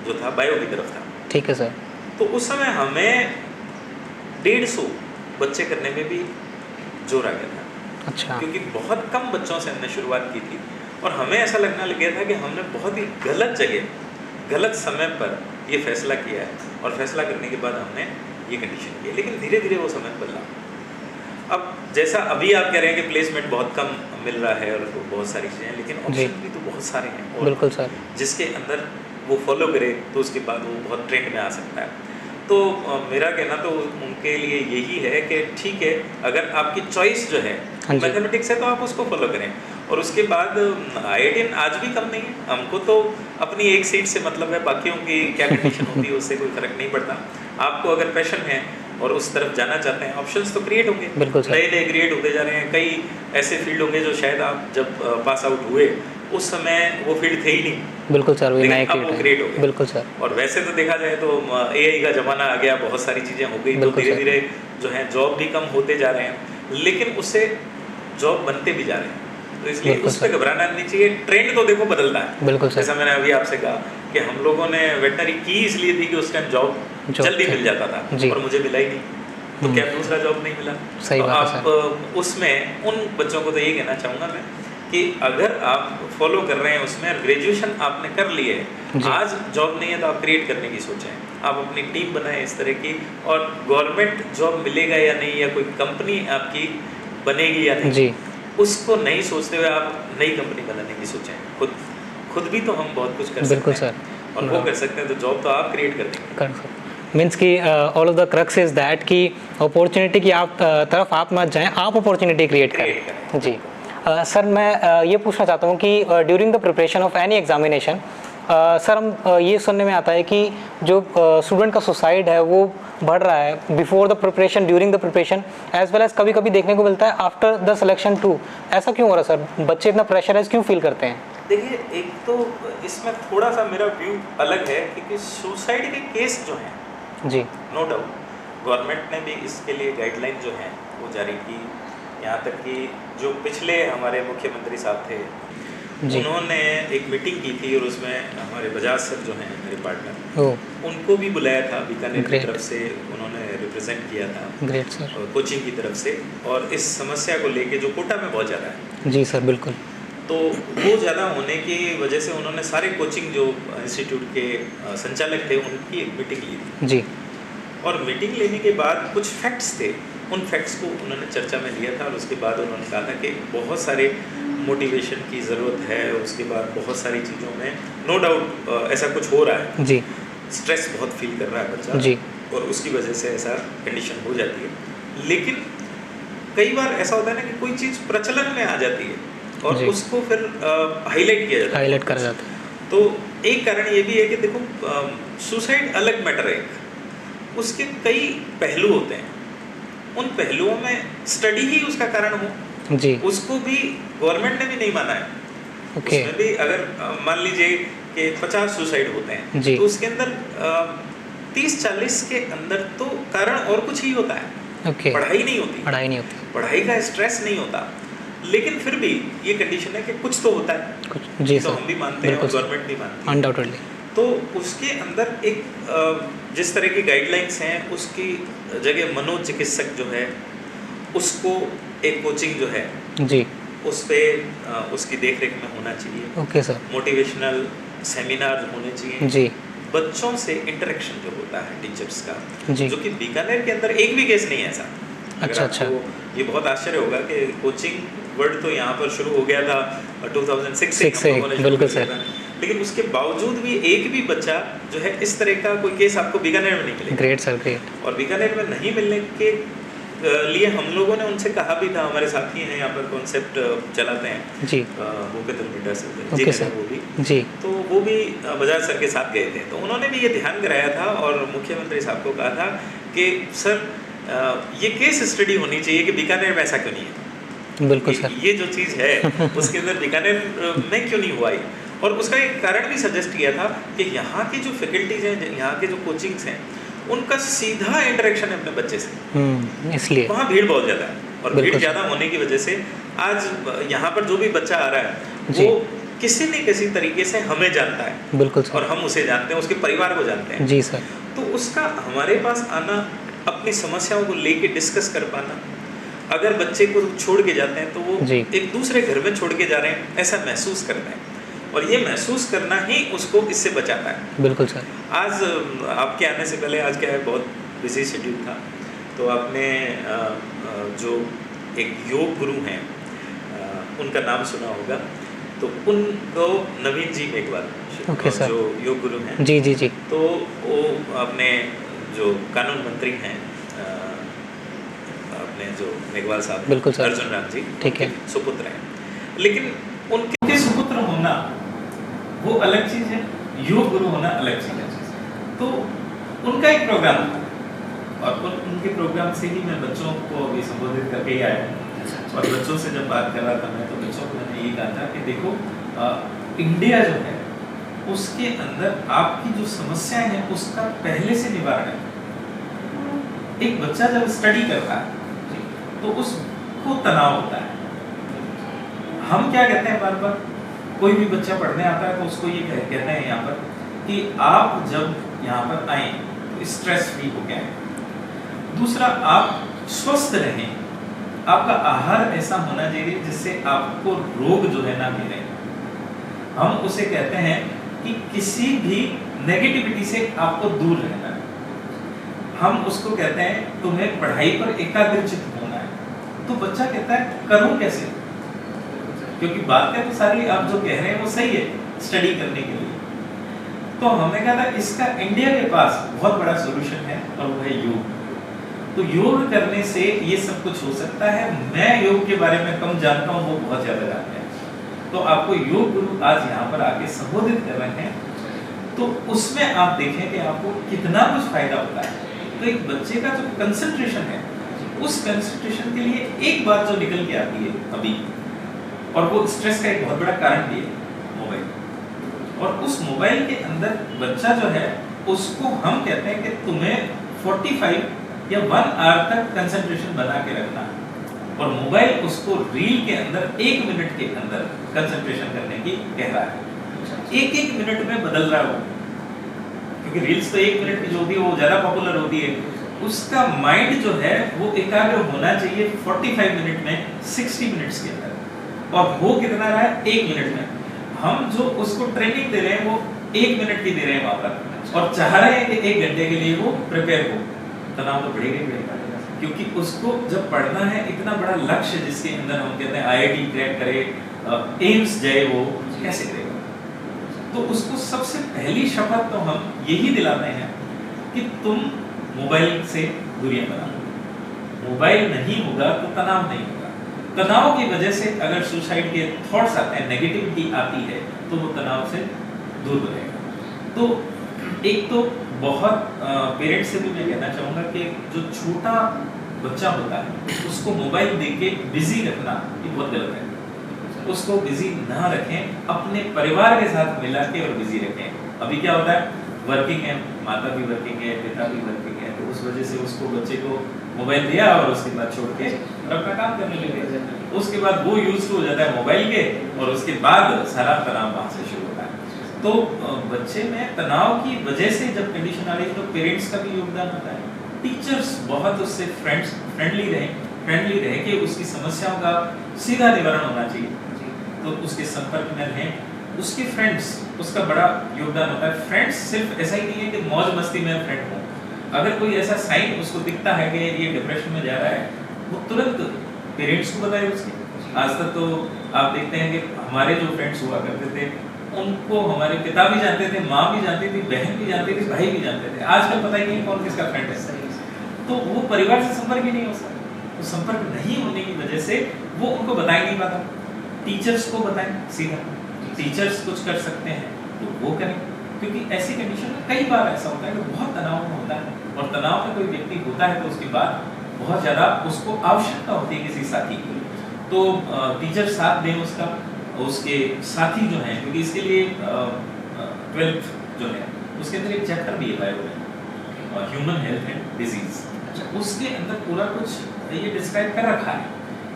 जो था बायो की तरफ था। ठीक है सर। तो उस समय हमें 150 बच्चे करने में भी जोर आ गया था, अच्छा, क्योंकि बहुत कम बच्चों से हमने शुरुआत की थी और हमें ऐसा लगने लग गया था कि हमने बहुत ही गलत जगह गलत समय पर ये फैसला किया है, और फैसला करने के बाद हमने ये कंडीशन की। लेकिन धीरे धीरे वो समय बदला। अब जैसा अभी आप कह रहे हैं कि प्लेसमेंट बहुत कम मिल रहा है और बहुत सारी चीज़ें हैं, लेकिन ऑप्शन भी तो बहुत सारे हैं, और बिल्कुल सर। जिसके अंदर वो फॉलो करे तो उसके बाद वो बहुत ट्रेंड में आ सकता है। तो मेरा कहना तो उनके लिए यही है कि ठीक है, अगर आपकी चॉइस जो है हाँ जी। मैथमेटिक्स है तो आप उसको फॉलो करें, और उसके बाद IITian आज भी कम नहीं है। हमको तो अपनी एक सीट से मतलब है, बाकियों की क्या कंडीशन होती है उससे कोई फ़र्क नहीं पड़ता। आपको अगर पैशन है और उस तरफ जाना चाहते हैं, ऑप्शंस तो क्रिएट होंगे, बिल्कुल सर। नए नए क्रिएट होते जा रहे हैं। कई ऐसे फील्ड होंगे जो शायद आप जब पास आउट हुए उस समय वो फील्ड थे ही नहीं, बिल्कुल सर, वही लेकिन नए अब वो क्रिएट हो गए। बिल्कुल सर। और वैसे तो देखा जाए तो AI का ज़माना आ गया, बहुत सारी चीज़ें हो गई, तो बिल्कुल धीरे सर। धीरे जो है जॉब भी कम होते जा रहे हैं, लेकिन उससे जॉब बनते भी जा रहे हैं। तो इसलिए बिल्कुल उस पर सर। घबराना नहीं चाहिए। ट्रेंड तो देखो बदलता है। बिल्कुल सर। जैसा मैंने अभी आपसे कहा कि हम लोगों ने वेटनरी की इसलिए थी कि उस टाइम जॉब जल्दी मिल जाता था, जी। और मुझे मिला ही नहीं, तो क्या दूसरा जॉब नहीं मिला? सही तो बात है आप उसमें उन बच्चों को तो यही कहना चाहूँगा मैं कि अगर आप फॉलो कर रहे हैं उसमें, ग्रेजुएशन आपने कर ली है, जी। आज जॉब नहीं है तो आप क्रिएट करने की सोचें, आप अपनी टीम बनाएं इस तरह की, और गवर्नमेंट जॉब मिलेगा या नहीं, या कोई कंपनी आपकी बनेगी या नहीं, जी। उसको नहीं सोचते हुए आप नई कंपनी बनाने की सोचें। खुद भी तो हम बहुत कुछ कर बिल्कुल सकते हैं, सर। और वो कर सकते हैं, तो जॉब तो आप क्रिएट कर देंगे। कर सर। मीन्स कि all of the crux is that कि अपॉर्चुनिटी की आप तरफ आप मत जाएं, आप अपॉर्चुनिटी क्रिएट करें। जी। सर मैं ये पूछना चाहता हूँ कि during the preparation of any examination sir हम ये सुनने में आता है कि जो स्टूडेंट का सुसाइड है वो बढ़ रहा है before the preparation, during the preparation, as well as कभी कभी देखने को मिलता है आफ्टर द सिलेक्शन टू। ऐसा क्यों हो रहा है सर? बच्चे इतना प्रेशराइज क्यों फील करते हैं? देखिए, एक तो इसमें थोड़ा सा मेरा व्यू अलग है, क्योंकि सुसाइड के केस जो हैं, जी, नो डाउट गवर्नमेंट ने भी इसके लिए गाइडलाइन जो हैं वो जारी की। यहाँ तक कि जो पिछले हमारे मुख्यमंत्री साहब थे, जी। उन्होंने एक मीटिंग की थी, और उसमें हमारे बजाज सर जो हैं मेरे पार्टनर, ओह उनको भी बुलाया था। बीकानेर की Great. तरफ से उन्होंने रिप्रेजेंट किया था, ग्रेट सर। और कोचिंग की तरफ से, और इस समस्या को लेके जो कोटा में बहुत ज़्यादा है, जी सर, बिल्कुल। तो वो ज़्यादा होने की वजह से उन्होंने सारे कोचिंग जो इंस्टीट्यूट के संचालक थे उनकी एक मीटिंग ली थी। जी, और मीटिंग लेने के बाद कुछ फैक्ट्स थे, उन फैक्ट्स को उन्होंने चर्चा में लिया था, और उसके बाद उन्होंने कहा था कि बहुत सारे मोटिवेशन की ज़रूरत है। उसके बाद बहुत सारी चीज़ों में नो डाउट ऐसा कुछ हो रहा है, जी, स्ट्रेस बहुत फील कर रहा है बच्चा, जी, और उसकी वजह से ऐसा कंडीशन हो जाती है। लेकिन कई बार ऐसा होता है ना कि कोई चीज़ प्रचलन में आ जाती है, और जी। उसको फिर हाईलाइट किया जाता है। हाईलाइट करा जाता है। तो एक कारण ये भी है कि देखो, सुसाइड अलग मैटर है, उसके कई पहलू होते हैं, उन पहलुओं में स्टडी ही उसका कारण हो, जी, उसको भी गवर्नमेंट ने भी नहीं माना है। ओके, उसमें भी अगर मान लीजिए कि 50 सुसाइड होते हैं, जी। तो उसके अंदर 30-40 के अंदर तो कारण और कुछ ही होता है, ओके। पढ़ाई नहीं होती, पढ़ाई नहीं होती पढ़ाई का स्ट्रेस नहीं होता, लेकिन फिर भी ये कंडीशन है कि कुछ तो होता है। कुछ। जी तो सर, हम भी मानते हैं और बिल्कुल गवर्नमेंट भी मानती है। अनडाउटेडली। तो उसके अंदर एक जिस तरह की गाइडलाइंस हैं, उसकी जगह मनोचिकित्सक जो है उसको एक कोचिंग जो है जी, उस पर उसकी देख रेख में होना चाहिए। Okay sir. मोटिवेशनल सेमिनार होने चाहिए, जी, बच्चों से इंटरेक्शन जो होता है टीचर्स का, जी। जो कि बीकानेर के अंदर एक भी केस नहीं है ऐसा। अगर अच्छा। आपको ये बहुत आश्चर्य होगा कि कोचिंग वर्ड तो यहाँ पर शुरू हो गया था 2006 से, से, हम लोगों ने शुरू बिल्कुल किया सर। था। लेकिन उसके बावजूद भी एक भी बच्चा जो है इस तरह का कोई केस आपको बीकानेर में नहीं मिलेगा। Great sir, great. और बीकानेर में नहीं मिलने के लिए हम लोगों ने उनसे कहा भी था, हमारे साथी हैं यहाँ पर कॉन्सेप्ट चलाते हैं जी, भूपेंद्र मीटर से, ओके सर। वो भी, जी, तो वो भी बजाज सर के साथ गए थे, तो उन्होंने भी ये ध्यान कराया था और मुख्यमंत्री साहब को कहा था कि सर ये केस स्टडी होनी चाहिए कि बीकानेर में ऐसा क्यों नहीं है। बिल्कुल सर। ये जो चीज़ है उसके अंदर बीकानेर में क्यों नहीं हुआ है। और उसका एक कारण भी सजेस्ट किया था कि यहाँ की जो फैकल्टीज़ हैं, यहाँ के जो कोचिंग्स हैं, उनका सीधा इंटरेक्शन है अपने बच्चे से, इसलिए वहाँ भीड़ बहुत ज़्यादा है, और भीड़ बिल्कुल। ज़्यादा होने की वजह से आज यहाँ पर जो भी बच्चा आ रहा है जी। वो किसी न किसी तरीके से हमें जानता है, बिल्कुल सर। और हम उसे जानते हैं, उसके परिवार को जानते हैं। जी सर। तो उसका हमारे पास आना, अपनी समस्याओं को लेके डिस्कस कर पाना, अगर बच्चे को छोड़ के जाते हैं तो वो जी। एक दूसरे घर में छोड़ के जा रहे हैं ऐसा महसूस करते हैं, और ये महसूस करना ही उसको इससे बचाता है। बिल्कुल सर। आज आपके आने से पहले, आज क्या है, बहुत बिजी शेड्यूल था, तो आपने जो एक योग गुरु हैं उनका नाम सुना होगा, तो उनको नवीन जी मेघवाल, ओके सर। जो योग गुरु हैं, जी जी जी। तो वो अपने जो कानून मंत्री हैं, अपने जो मेघवाल साहब, बिल्कुल सर। अर्जुन राम जी, ठीक है। उनके सुपुत्र हैं, लेकिन उनके सुपुत्र होना वो अलग चीज़ है, योग गुरु होना अलग चीज़ है। तो उनका एक प्रोग्राम था, और उनके प्रोग्राम से ही मैं बच्चों को अभी संबोधित करके ही आया हूँ, और बच्चों से जब बात कर रहा था मैं, तो बच्चों को मैंने ये कहा था कि देखो, इंडिया जो है उसके अंदर आपकी जो समस्याएं हैं उसका पहले से निवारण है। एक बच्चा जब स्टडी करता है तो उसको तनाव होता है। हम क्या कहते हैं, बार बार कोई भी बच्चा पढ़ने आता है तो उसको ये कहते हैं यहाँ पर कि आप जब यहाँ पर आए तो स्ट्रेस फ्री हो गए। दूसरा, आप स्वस्थ रहें, आपका आहार ऐसा होना चाहिए जिससे आपको रोग जो है ना मिले। हम उसे कहते हैं कि किसी भी नेगेटिविटी से आपको दूर रहना है। हम उसको कहते हैं तुम्हें पढ़ाई पर एकाग्रचित होना है। तो बच्चा कहता है करूं कैसे, क्योंकि बातें तो सारी आप जो कह रहे हैं वो सही है स्टडी करने के लिए। तो हमने कहा था इसका इंडिया के पास बहुत बड़ा सॉल्यूशन है, और वो है योग। तो योग करने से ये सब कुछ हो सकता है। मैं योग के बारे में कम जानता हूँ, वो बहुत ज्यादा जानते हैं। तो आपको योग गुरु आज यहाँ पर आके संबोधित कर रहे हैं, तो उसमें आप देखें कि आपको कितना कुछ फायदा होता है। तो एक बच्चे का जो कंसंट्रेशन है, उस कंसंट्रेशन के लिए एक बात जो निकल के आती है अभी, और वो स्ट्रेस का एक बहुत बड़ा कारण भी है, मोबाइल। और उस मोबाइल के अंदर बच्चा जो है उसको हम कहते हैं कि तुम्हें 45 या 1 आवर तक कंसंट्रेशन बना के रखना, और मोबाइल उसको रील के अंदर 1 मिनट के अंदर कंसंट्रेशन करने की कह रहा है। एक मिनट में बदल रहा है वो, क्योंकि रील्स तो 1 मिनट की जो होती है वो ज्यादा पॉपुलर होती है। उसका माइंड जो है वो एकाग्र होना चाहिए 45 मिनट में, 60 मिनट्स के अंदर, और वो कितना रहा है 1 मिनट में। हम जो उसको ट्रेनिंग दे रहे हैं वो 1 मिनट की दे रहे हैं वहां पर, और चाह रहे हैं कि 1 घंटे के लिए वो प्रिपेयर हो। तनाव तो बढ़ेगा ही बढ़ेगा, क्योंकि उसको जब पढ़ना है, इतना बड़ा लक्ष्य जिसके अंदर हम कहते हैं IIT क्रैक करे, एम्स जाए, वो कैसे करेगा। तो उसको सबसे पहली शपथ तो हम यही दिलाते हैं कि तुम मोबाइल से दूरियां बनाओ। मोबाइल नहीं होगा तो तनाव नहीं होगा। तनाव की वजह से अगर सुसाइड के थॉट्स आते हैं, नेगेटिविटी आती है, तो वो तनाव से दूर रहेगा। तो एक तो बहुत पेरेंट्स से भी मैं कहना चाहूँगा कि जो छोटा बच्चा होता है उसको मोबाइल देके बिजी रखना ये बहुत गलत है। उसको बिजी ना रखें, अपने परिवार के साथ मिला के और बिजी रखें। अभी क्या होता है, वर्किंग है, माता भी वर्किंग है, पिता भी वर्किंग है, तो उस वजह से उसको बच्चे को मोबाइल दिया और उसके बाद छोड़ के और अपना काम करने लगे। उसके बाद वो यूज हो जाता है मोबाइल के, और उसके बाद सारा तनाव वहाँ से शुरू होता है। तो बच्चे में तनाव की वजह से जब कंडीशन आ रही है तो पेरेंट्स का भी योगदान होता है। टीचर्स बहुत उससे फ्रेंडली रहे कि उसकी समस्याओं का सीधा निवारण होना चाहिए, तो उसके संपर्क में रहें। उसके फ्रेंड्स, उसका बड़ा योगदान होता है। फ्रेंड्स सिर्फ ऐसा ही नहीं है कि मौज मस्ती में फ्रेंड हो। अगर कोई ऐसा साइन उसको दिखता है कि ये डिप्रेशन में जा रहा है, वो तुरंत पेरेंट्स को बताए उसके। आज तक तो आप देखते हैं कि हमारे जो फ्रेंड्स हुआ करते थे उनको हमारे पिता भी जानते थे, माँ भी जानती थी, बहन भी जानती थी, भाई भी जानते थे। आजकल पता ही नहीं कौन किसका फ्रेंड है। तो वो परिवार से संपर्क ही नहीं हो सकता। तो संपर्क नहीं होने की वजह से वो उनको बता ही नहीं पाता। टीचर्स को बताएं सीधा, टीचर्स कुछ कर सकते हैं तो वो करें, क्योंकि ऐसी कंडीशन में कई बार ऐसा होता है कि बहुत तनाव में होता है, और तनाव में कोई व्यक्ति होता है तो उसके बाद बहुत ज़्यादा उसको आवश्यकता होती है किसी साथी की। तो टीचर साथ दें उसका, उसके साथी जो हैं, क्योंकि इसके लिए 12th जो है उसके अंदर एक चैप्टर भी है बायो में, ह्यूमन हेल्थ एंड डिजीज। उसके अंदर पूरा कुछ ये डिस्क्राइब कर रखा है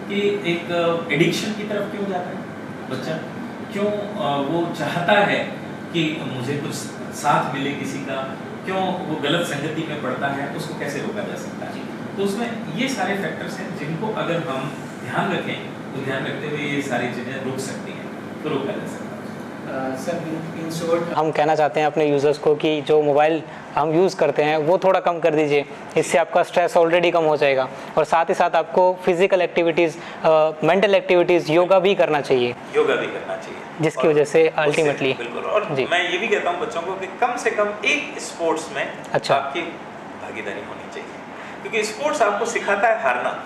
कि एक एडिक्शन की तरफ क्यों जाता है बच्चा, क्यों वो चाहता है कि मुझे कुछ साथ मिले किसी का, क्यों वो गलत संगति में पड़ता है, उसको कैसे रोका जा सकता है। तो उसमें ये सारे फैक्टर्स हैं जिनको अगर हम ध्यान रखें तो ध्यान रखते हुए ये सारी चीज़ें रुक सकती हैं, तो रोका जा सकता है। सर इन शॉर्ट हम कहना चाहते हैं अपने यूज़र्स को कि जो मोबाइल हम यूज़ करते हैं वो थोड़ा कम कर दीजिए, इससे आपका स्ट्रेस ऑलरेडी कम हो जाएगा, और साथ ही साथ आपको physical activities, mental activities, yoga भी करना चाहिए, जिसकी वजह से अल्टीमेटली बिल्कुल। और मैं ये भी कहता हूँ बच्चों को कि कम से कम एक स्पोर्ट्स में आपकी भागीदारी होनी चाहिए, क्योंकि स्पोर्ट्स आपको सिखाता है हारना।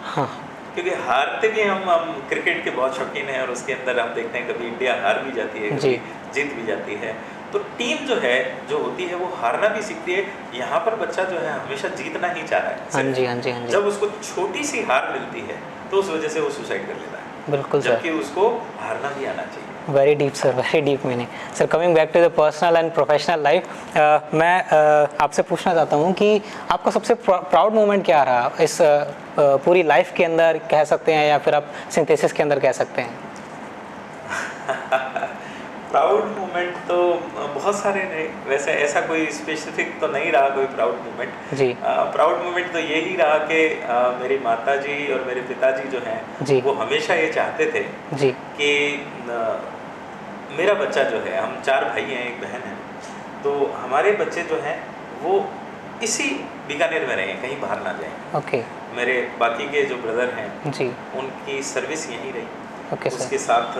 हाँ, क्योंकि हारते भी हम क्रिकेट के बहुत शौकीन हैं और उसके अंदर हम देखते हैं कभी इंडिया हार भी जाती है, कभी जीत भी जाती है। तो टीम जो होती है वो हारना भी सीखती है। यहाँ पर बच्चा जो है हमेशा जीतना ही चाह रहा है। हाँ जी, हाँ जी, हाँ जी। जब उसको छोटी सी हार मिलती है तो उस वजह से वो सुसाइड कर लेता है। बिल्कुल सर, जबकि उसको हारना भी आना चाहिए। Very deep sir, very deep meaning. Sir coming back to the personal and professional life, मैं आपसे पूछना चाहता हूँ कि आपका सबसे प्राउड मोमेंट क्या रहा इस पूरी लाइफ के अंदर, कह सकते हैं, या फिर आप सिंथेसिस के अंदर कह सकते हैं? प्राउड मोमेंट तो बहुत सारे रहे, वैसे ऐसा कोई स्पेसिफिक तो नहीं रहा कोई प्राउड मोमेंट जी। प्राउड मोमेंट तो यही रहा कि मेरी माता जी और मेरे पिताजी जो हैं वो हमेशा ये चाहते थे जी कि मेरा बच्चा जो है, हम 4 भाई हैं, एक बहन है, तो हमारे बच्चे जो हैं वो इसी बीकानेर में रहें, कहीं बाहर ना जाएं। ओके। मेरे बाकी के जो ब्रदर हैं जी, उनकी सर्विस यहीं रही। Okay sir. उसके साथ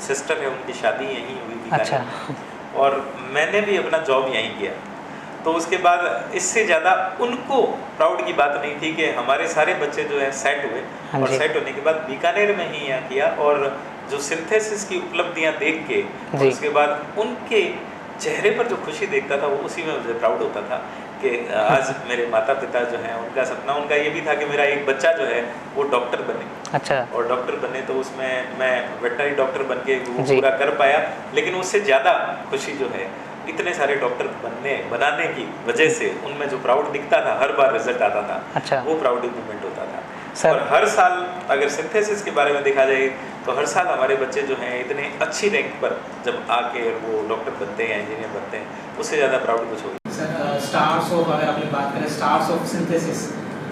सिस्टर है, उनकी शादी यहीं हुई बीकानेर। अच्छा। और मैंने भी अपना जॉब यहीं किया। तो उसके बाद इससे ज़्यादा उनको प्राउड की बात नहीं थी कि हमारे सारे बच्चे जो है सेट हुए, और सेट होने के बाद बीकानेर में ही यहाँ किया, और जो सिंथेसिस की उपलब्धियाँ देख के और उसके बाद उनके चेहरे पर जो खुशी देखता था वो उसी में मुझे प्राउड होता था कि आज मेरे माता पिता जो हैं उनका सपना, उनका ये भी था कि मेरा एक बच्चा जो है वो डॉक्टर बने। अच्छा। और डॉक्टर बने तो उसमें मैं वेटनरी डॉक्टर बन के वो पूरा कर पाया, लेकिन उससे ज़्यादा खुशी जो है इतने सारे डॉक्टर बनाने की वजह से उनमें जो प्राउड दिखता था, हर बार रिजल्ट आता था। अच्छा। वो प्राउड मोमेंट होता था। सर, और हर साल अगर सिंथेसिस के बारे में देखा जाए तो हर साल हमारे बच्चे जो हैं इतने अच्छी रैंक पर जब आके वो डॉक्टर बनते हैं, इंजीनियर बनते हैं, उससे ज़्यादा प्राउड कुछ होगी। सर स्टार्स ऑफ, अगर आपने बात करें स्टार्स ऑफ सिंथेसिस,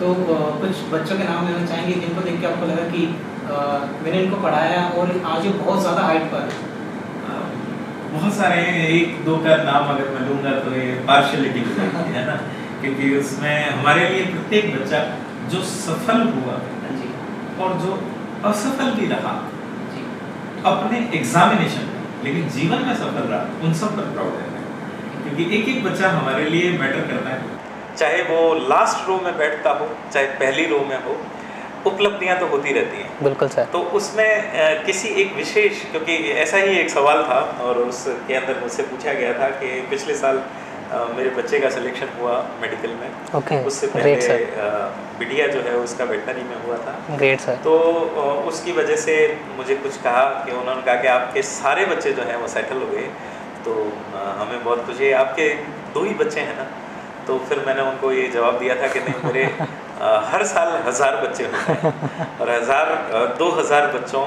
तो कुछ बच्चों के नाम लेना चाहेंगे जिनको देख के आपको लगा कि मैंने इनको पढ़ाया और आज ये बहुत ज़्यादा हाइट पर? बहुत सारे हैं, 1-2 का नाम अगर मैं लूँगा तो ये पार्शलिटी है ना, क्योंकि उसमें हमारे लिए प्रत्येक बच्चा जो सफल हुआ और जो असफल भी रहा अपने एग्जामिनेशन में, लेकिन जीवन में सफल रहा, उन सब पर प्राउड है, क्योंकि एक एक बच्चा हमारे लिए मैटर करता है। चाहे वो लास्ट रो में बैठता हो, चाहे पहली रो में हो, उपलब्धियां तो होती रहती हैं। बिल्कुल सर। तो उसमें किसी एक विशेष, क्योंकि ऐसा ही एक सवाल था और उसके अंदर मुझसे पूछा गया था कि पिछले साल मेरे बच्चे का सिलेक्शन हुआ मेडिकल में। ओके। उससे पहले बिटिया जो है उसका वेटनरी में हुआ था। Great sir. तो उसकी वजह से मुझे कुछ कहा कि उन्होंने कहा कि आपके सारे बच्चे जो हैं वो सेटल हो गए, तो हमें बहुत खुशी है, आपके 2 ही बच्चे हैं ना। तो फिर मैंने उनको ये जवाब दिया था कि नहीं, मेरे हर साल 1000 बच्चे होते हैं और 2000 बच्चों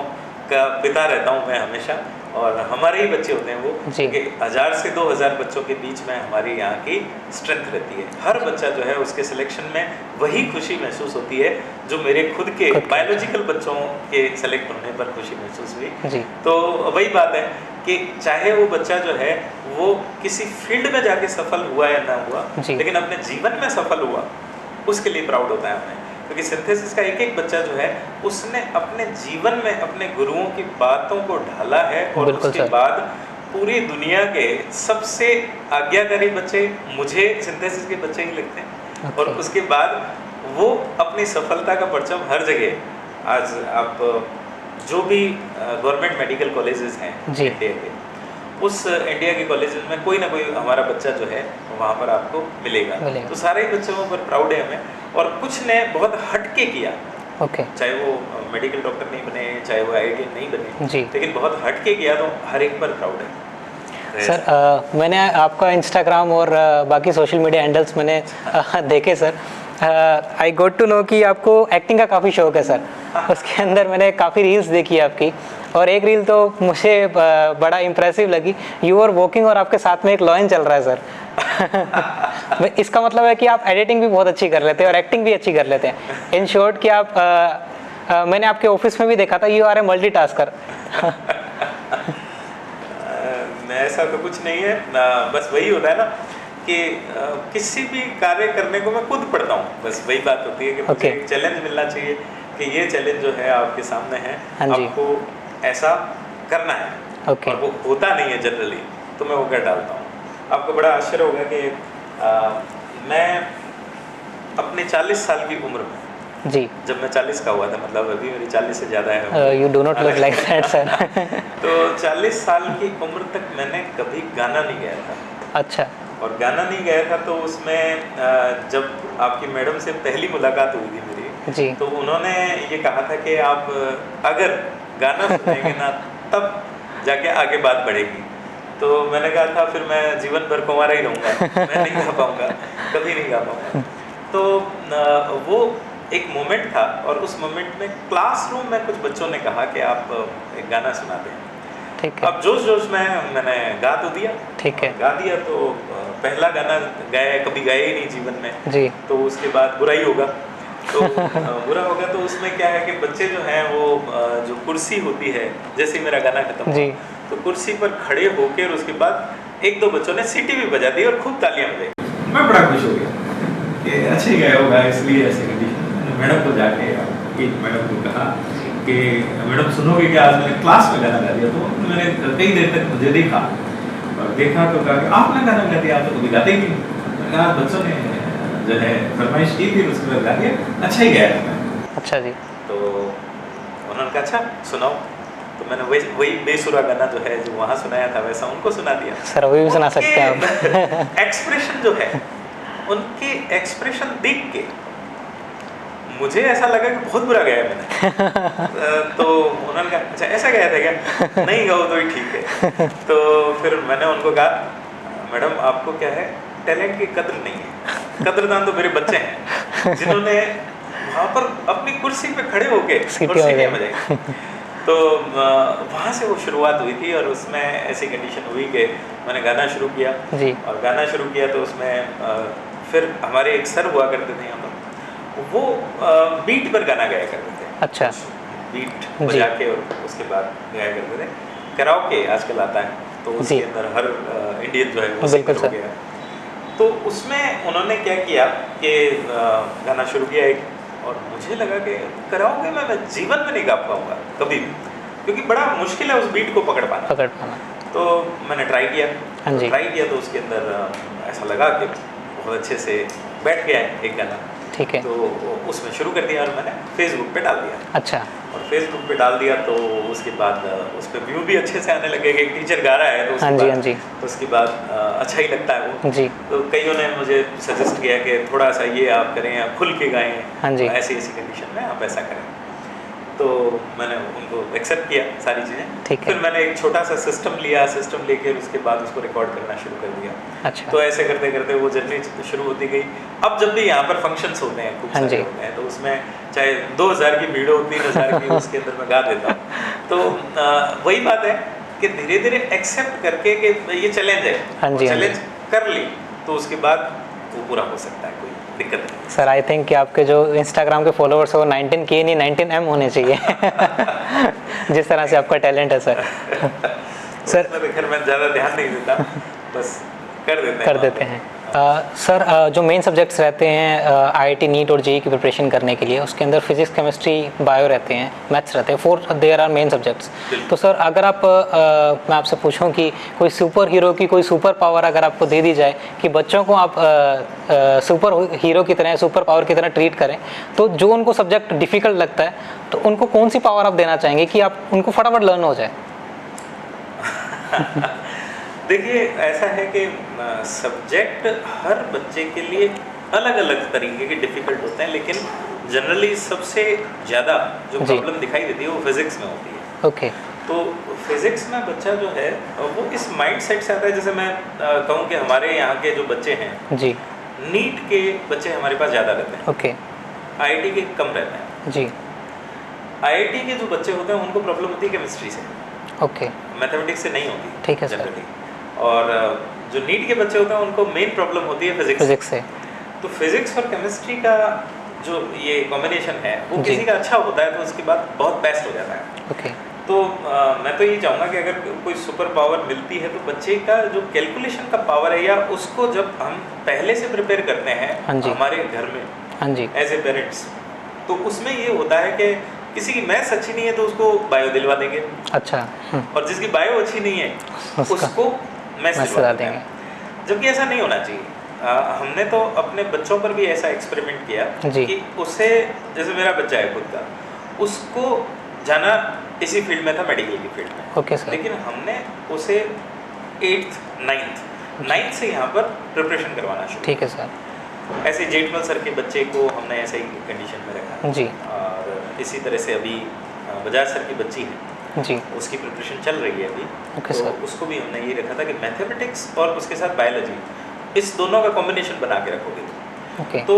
का पिता रहता हूँ मैं हमेशा, और हमारे ही बच्चे होते हैं वो, क्योंकि 1000 से 2000 बच्चों के बीच में हमारी यहाँ की स्ट्रेंथ रहती है। हर बच्चा जो है उसके सिलेक्शन में वही खुशी महसूस होती है जो मेरे खुद के बायोलॉजिकल बच्चों के सेलेक्ट होने पर खुशी महसूस हुई। तो वही बात है कि चाहे वो बच्चा जो है वो किसी फील्ड में जाके सफल हुआ या ना हुआ, लेकिन अपने जीवन में सफल हुआ, उसके लिए प्राउड होता है हमें, क्योंकि सिंथेसिस का एक एक बच्चा जो है उसने अपने जीवन में अपने गुरुओं की बातों को ढाला है, और उसके बाद पूरी दुनिया के सबसे आज्ञाकारी बच्चे मुझे सिंथेसिस के बच्चे ही लगते हैं। और उसके बाद वो अपनी सफलता का परचम हर जगह, आज आप जो भी गवर्नमेंट मेडिकल कॉलेजेस हैं इंडिया के, उस इंडिया के कॉलेजेस में कोई ना कोई हमारा बच्चा जो है वहाँ पर आपको मिलेगा। तो सारे ही बच्चों पर प्राउड है हमें, और कुछ ने बहुत हटके किया। चाहे वो मेडिकल डॉक्टर नहीं बने, चाहे वो आईआईटी नहीं बने, लेकिन बहुत हटके किया, तो हर एक पर प्राउड है। सर मैंने आपका इंस्टाग्राम और बाकी सोशल मीडिया हैंडल्स मैंने देखे sir, I got to know कि आपको एक्टिंग का काफ़ी शौक है सर। उसके अंदर मैंने काफ़ी रील्स देखी है आपकी, और एक रील तो मुझे बड़ा इम्प्रेसिव लगी। यू आर वॉकिंग और आपके साथ में एक लॉयन चल रहा है सर। इसका मतलब है कि आप एडिटिंग भी बहुत अच्छी कर लेते हैं और एक्टिंग भी अच्छी कर लेते हैं। इन शॉर्ट कि आप मैंने आपके ऑफिस में भी देखा था, यू आर ए मल्टीटास्कर। ऐसा तो कुछ नहीं है, बस वही होता है ना कि किसी भी कार्य करने को मैं खुद पढ़ता हूँ, बस वही बात होती है कि मुझे एक चैलेंज मिलना चाहिए कि ये चैलेंज जो है आपके सामने है, आपको ऐसा करना है, और वो होता नहीं है जनरली, तो मैं वो कर डालता हूँ। आपको बड़ा आश्चर्य होगा कि मैं अपने 40 साल की उम्र में जी, जब मैं 40 का हुआ था, मतलब अभी मेरी 40 से ज़्यादा है। You do not look like that sir. तो 40 साल की उम्र तक मैंने कभी गाना नहीं गाया था। अच्छा। और गाना नहीं गाया था तो उसमें जब आपकी मैडम से पहली मुलाकात हुई थी मेरी जी, तो उन्होंने ये कहा था कि आप अगर गाना सुनेंगे ना तब जाके आगे बात बढ़ेगी। तो मैंने कहा था फिर मैं जीवन भर कुंवारा ही रहूँगा, मैं नहीं गा पाऊँगा, कभी नहीं गा पाऊँगा। तो वो एक मोमेंट था, और उस मोमेंट में क्लासरूम में कुछ बच्चों ने कहा कि आप एक गाना सुना दें। ठीक है। अब जोश जोश में मैंने गा तो दिया। ठीक है। गा दिया तो पहला गाना गाया, कभी गाया ही नहीं जीवन में जी। तो उसके बाद बुरा ही होगा। तो बुरा होगा तो उसमें क्या है कि बच्चे जो हैं वो जो कुर्सी होती है, जैसे मेरा गाना खत्म हुआ तो कुर्सी पर खड़े होकर उसके बाद एक दो बच्चों ने सीटी भी बजा दी और खूब तालियां बजाई। मैं बड़ा खुश हो गया कि अच्छे गए होगा, इसलिए ऐसी कंडीशन। मैडम को जाके एक मैडम को कहा कि मैडम सुनोगे कि आज मैंने क्लास में गाना गा दिया। तो मैंने कई देर तक मुझे देखा और देखा तो कहा कि आपने गाना गा दिया, आप तो कभी गाते ही नहीं। आज बच्चों ने जो है फरमाइश की थी, उसके बाद गा दिया, अच्छा ही गाया था। अच्छा जी। तो उन्होंने कहा अच्छा सुनाओ। तो मैंने वही बेसुरा गाना जो है जो वहाँ सुनाया था वैसा उनको सुना दिया। सर वही भी सुना सकते हैं आप। एक्सप्रेशन जो है, उनके एक्सप्रेशन देख के मुझे ऐसा लगा कि बहुत बुरा गाया मैंने। तो उन्होंने कहा अच्छा ऐसा गाया था क्या? नहीं गाओ तो ही ठीक है। तो फिर मैंने उनको कहा मैडम आपको क्या है, टैलेंट की कद्र नहीं है, कद्रदान तो मेरे बच्चे हैं जिन्होंने वहाँ पर अपनी कुर्सी पे खड़े होके सीटियां बजाई। तो वहाँ से वो शुरुआत हुई थी, और उसमें ऐसी कंडीशन हुई कि मैंने गाना शुरू किया जी। और गाना शुरू किया तो उसमें फिर हमारे एक सर हुआ करते थे यहाँ पर, वो बीट पर गाना गाया करते थे। अच्छा। बीट बजा के और उसके बाद गाया करते थे। कराओके आजकल आता है तो उसके अंदर हर इंडियन जो है वो सिंगर हो गया। तो उसमें उन्होंने क्या किया कि गाना शुरू किया एक, और मुझे लगा कि कराओके में मैं जीवन में नहीं गा पाऊँगा कभी भी, क्योंकि बड़ा मुश्किल है उस बीट को पकड़ पाना। तो मैंने ट्राई किया। ट्राई किया तो उसके अंदर ऐसा लगा कि बहुत अच्छे से बैठ गया है एक गाना। ठीक है। तो उसमें शुरू कर दिया और मैंने फेसबुक पे डाल दिया। अच्छा। और फेसबुक पे डाल दिया तो उसके बाद उस पर व्यू भी अच्छे से आने लगे कि एक टीचर गा रहा है, तो उसके बाद अच्छा ही लगता है वो जी। तो कईयों ने मुझे सजेस्ट किया कि थोड़ा सा ये आप करें, आप खुल के गाएं, ऐसी कंडीशन में आप ऐसा करें। तो मैंने उनको एक्सेप्ट किया सारी चीज़ें। फिर मैंने एक छोटा सा सिस्टम लिया, सिस्टम लेकर उसके बाद उसको रिकॉर्ड करना शुरू कर दिया। अच्छा। तो ऐसे करते करते वो जर्नी शुरू होती गई। अब जब भी यहाँ पर फंक्शंस होते हैं, खूब सारे होते हैं, तो उसमें चाहे 2000 की भीड़ हो, 3000 की, उसके अंदर मैं गा देता हूँ। तो वही बात है कि धीरे धीरे एक्सेप्ट करके कि ये चैलेंज है, चैलेंज कर ली तो उसके बाद वो पूरा हो सकता है, कोई दिक्कत नहीं। सर आई थिंक कि आपके जो इंस्टाग्राम के फॉलोअर्स हो 19K नहीं 19M होने चाहिए। जिस तरह से आपका टैलेंट है सर। सर मैं ज़्यादा ध्यान नहीं देता, बस कर देते हैं। सर जो मेन सब्जेक्ट्स रहते हैं IIT नीट और JEE की प्रिपरेशन करने के लिए, उसके अंदर फिजिक्स, केमिस्ट्री, बायो रहते हैं, मैथ्स रहते हैं, 4 देयर आर मेन सब्जेक्ट्स। तो सर अगर आप मैं आपसे पूछूं कि कोई सुपर हीरो की कोई सुपर पावर अगर आपको दे दी जाए कि बच्चों को आप सुपर हीरो की तरह, सुपर पावर की तरह ट्रीट करें, तो जो उनको सब्जेक्ट डिफ़िकल्ट लगता है तो उनको कौन सी पावर आप देना चाहेंगे कि आप उनको फटाफट लर्न हो जाए? देखिए ऐसा है कि सब्जेक्ट हर बच्चे के लिए अलग अलग तरीके के डिफ़िकल्ट होते हैं, लेकिन जनरली सबसे ज़्यादा जो प्रॉब्लम दिखाई देती है वो फिज़िक्स में होती है। ओके। तो फिज़िक्स में बच्चा जो है वो इस माइंड सेट से आता है, जैसे मैं कहूँ कि हमारे यहाँ के जो बच्चे हैं जी, नीट के बच्चे हमारे पास ज़्यादा रहते हैं, ओके आईआईटी के कम रहते हैं। जी, आईआईटी के जो बच्चे होते हैं उनको प्रॉब्लम होती है केमिस्ट्री से, ओके मैथमेटिक्स से नहीं होती, ठीक है सर। जनरली। और जो नीट के बच्चे होते हैं उनको मेन प्रॉब्लम होती है फिजिक्स। फिजिक्स से, तो फिजिक्स और केमिस्ट्री का जो ये कॉम्बिनेशन है वो जी। किसी का अच्छा होता है तो उसके बाद बहुत बेस्ट हो जाता है। ओके तो मैं तो ये चाहूँगा कि अगर कोई सुपर पावर मिलती है तो बच्चे का जो कैलकुलेशन का पावर है, या उसको जब हम पहले से प्रिपेयर करते हाँ हैं जी। हमारे घर में हाँ जी, एज ए पेरेंट्स, तो उसमें ये होता है कि किसी की मैथ्स अच्छी नहीं है तो उसको बायो दिलवा देंगे, अच्छा और जिसकी बायो अच्छी नहीं है उसको मैथ्स मैथ्स दिलवा दिला देंगे। देंगे। जबकि ऐसा नहीं होना चाहिए। हमने तो अपने बच्चों पर भी ऐसा एक्सपेरिमेंट किया जी। कि उसे, जैसे मेरा बच्चा है खुद का, उसको जाना इसी फील्ड में था, मेडिकल की फील्ड में, ओके सर, लेकिन हमने उसे 8th 9th से यहाँ पर प्रिपरेशन करवाना शुरू ठीक है सर, किया। ऐसे जेठमल सर के बच्चे को हमने ऐसे ही कंडीशन में रखा, जी और इसी तरह से अभी बजाज सर की बच्ची है, जी, उसकी प्रिपरेशन चल रही है अभी। ओके तो सर, उसको भी हमने ये रखा था कि मैथमेटिक्स और उसके साथ बायोलॉजी, इस दोनों का कॉम्बिनेशन बना के रखोगे ओके तो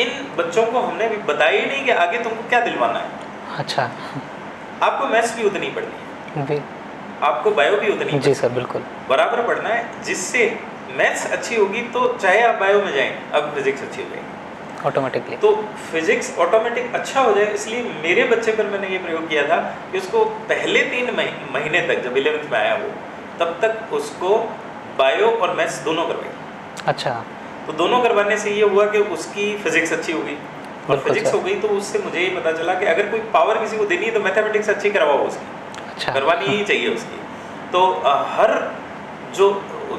इन बच्चों को हमने भी बताया ही नहीं कि आगे तुमको क्या दिलवाना है। अच्छा, आपको मैथ्स भी उतनी पढ़नी है, भी आपको बायो भी उतनी जी सर, बिल्कुल बराबर पढ़ना है, जिससे मैथ्स अच्छी होगी तो चाहे आप बायो में जाएं, अब फिजिक्स अच्छी हो जाएगी, ऑटोमेटिकली, तो फिजिक्स ऑटोमेटिक अच्छा हो जाए। इसलिए मेरे बच्चे पर मैंने ये प्रयोग किया था कि उसको पहले 3 महीने तक, जब 11th में आया वो, तब तक उसको बायो और मैथ्स दोनों करवाई। अच्छा, तो दोनों करवाने से ये हुआ कि उसकी फिजिक्स अच्छी हो गई और बिल्कुल फिजिक्स सर। हो गई, तो उससे मुझे ये पता चला कि अगर कोई पावर किसी को देनी है तो मैथमेटिक्स अच्छी करवाओ उसकी, अच्छा, करवानी ही चाहिए उसकी। तो हर जो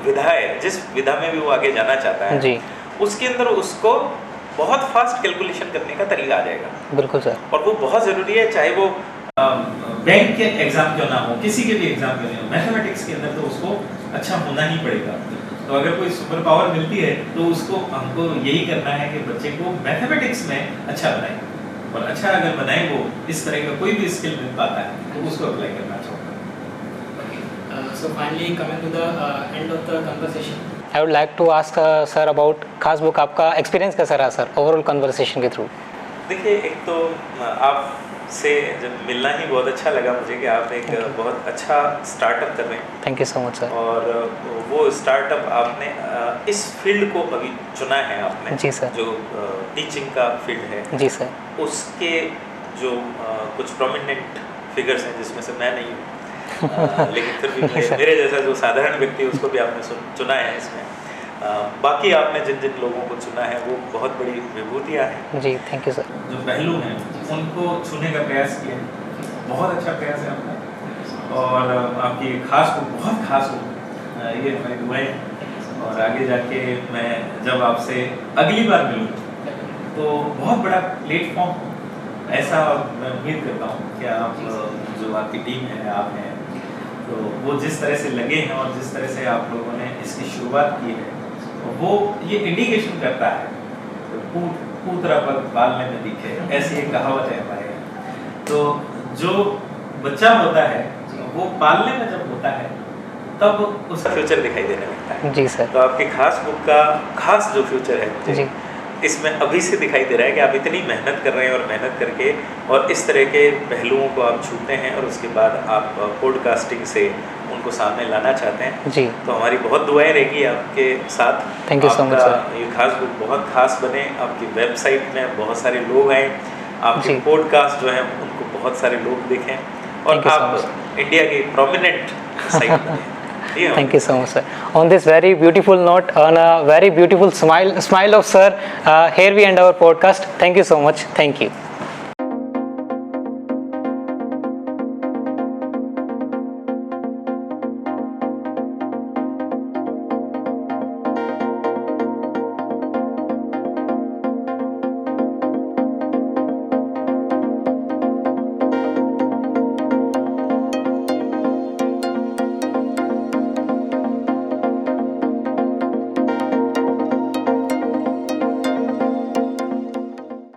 विधा है, जिस विधा में भी वो आगे जाना चाहता है जी, उसके अंदर उसको बहुत फास्ट कैलकुलेशन करने का तरीका आ जाएगा, बिल्कुल सर, और वो बहुत ज़रूरी है, चाहे वो बैंक के एग्जाम क्यों ना हो, किसी के भी एग्जाम क्यों नहीं हो, मैथमेटिक्स के अंदर तो उसको अच्छा होना ही पड़ेगा। तो अगर कोई सुपर पावर मिलती है तो उसको हमको यही करना है कि बच्चे को मैथमेटिक्स में अच्छा बनाए, और अच्छा अगर बनाए वो इस तरह का कोई भी स्किल मिल पाता है तो उसको अप्लाई करना चाहिए। So finally coming to the end of the conversation. I would like to ask sir about खास बुक, आपका एक्सपीरियंस कैसा रहा सर ओवरऑल कन्वर्सेशन के थ्रू? देखिए, एक तो आपसे जब मिलना ही बहुत अच्छा लगा मुझे कि आप एक बहुत अच्छा स्टार्टअप कर रहे हैं, thank you so much sir. और वो स्टार्टअप आपने इस फील्ड को अभी चुना है आपने, जी सर। जो टीचिंग का फील्ड है, जी सर, उसके जो कुछ प्रोमिनेंट फिगर्स हैं जिसमें से मैं नहीं हूँ, लेकिन फिर भी नहीं सर। मेरे जैसा जो साधारण व्यक्ति है उसको भी आपने चुना है इसमें। बाकी आपने जिन जिन लोगों को चुना है वो बहुत बड़ी विभूतियाँ हैं, जी थैंक यू सर। जो पहलू हैं उनको छूने का प्रयास किया है, बहुत अच्छा प्रयास है आपका, और आपकी खास हो, बहुत खास हो, ये हमारी दुआएं हैं। और आगे जाके मैं जब आपसे अगली बार मिलूँ तो बहुत बड़ा प्लेटफॉर्म ऐसा मैं उम्मीद करता हूँ कि आप जो आपकी टीम है, आप हैं, तो वो जिस तरह से लगे हैं और जिस तरह से आप लोगों ने इसकी शुरुआत की है, तो वो ये इंडिकेशन करता है, तो पूतरा पर पालने में दिखे, ऐसी एक कहावत है हमारे यहाँ। तो जो बच्चा होता है वो पालने में जब होता है तब उसका फ्यूचर दिखाई देने लगता है। जी सर। तो आपकी खास बुक का खास जो फ्यूचर है मुझे जी। इसमें अभी से दिखाई दे रहा है कि आप इतनी मेहनत कर रहे हैं, और मेहनत करके और इस तरह के पहलुओं को आप छूते हैं, और उसके बाद आप पॉडकास्टिंग से उनको सामने लाना चाहते हैं। जी। तो हमारी बहुत दुआएं रहेगी आपके साथ। Thank you so much, आपका ये खास बुक बहुत खास बने, आपकी वेबसाइट में बहुत सारे लोग आएँ, आपके जी। पॉडकास्ट जो हैं उनको बहुत सारे लोग देखें, और Thank you so आप much. इंडिया की प्रोमिनेंट साइट बने। Thank you so much, sir. On this very beautiful note, on a very beautiful smile of sir, here we end our podcast. Thank you so much. Thank you.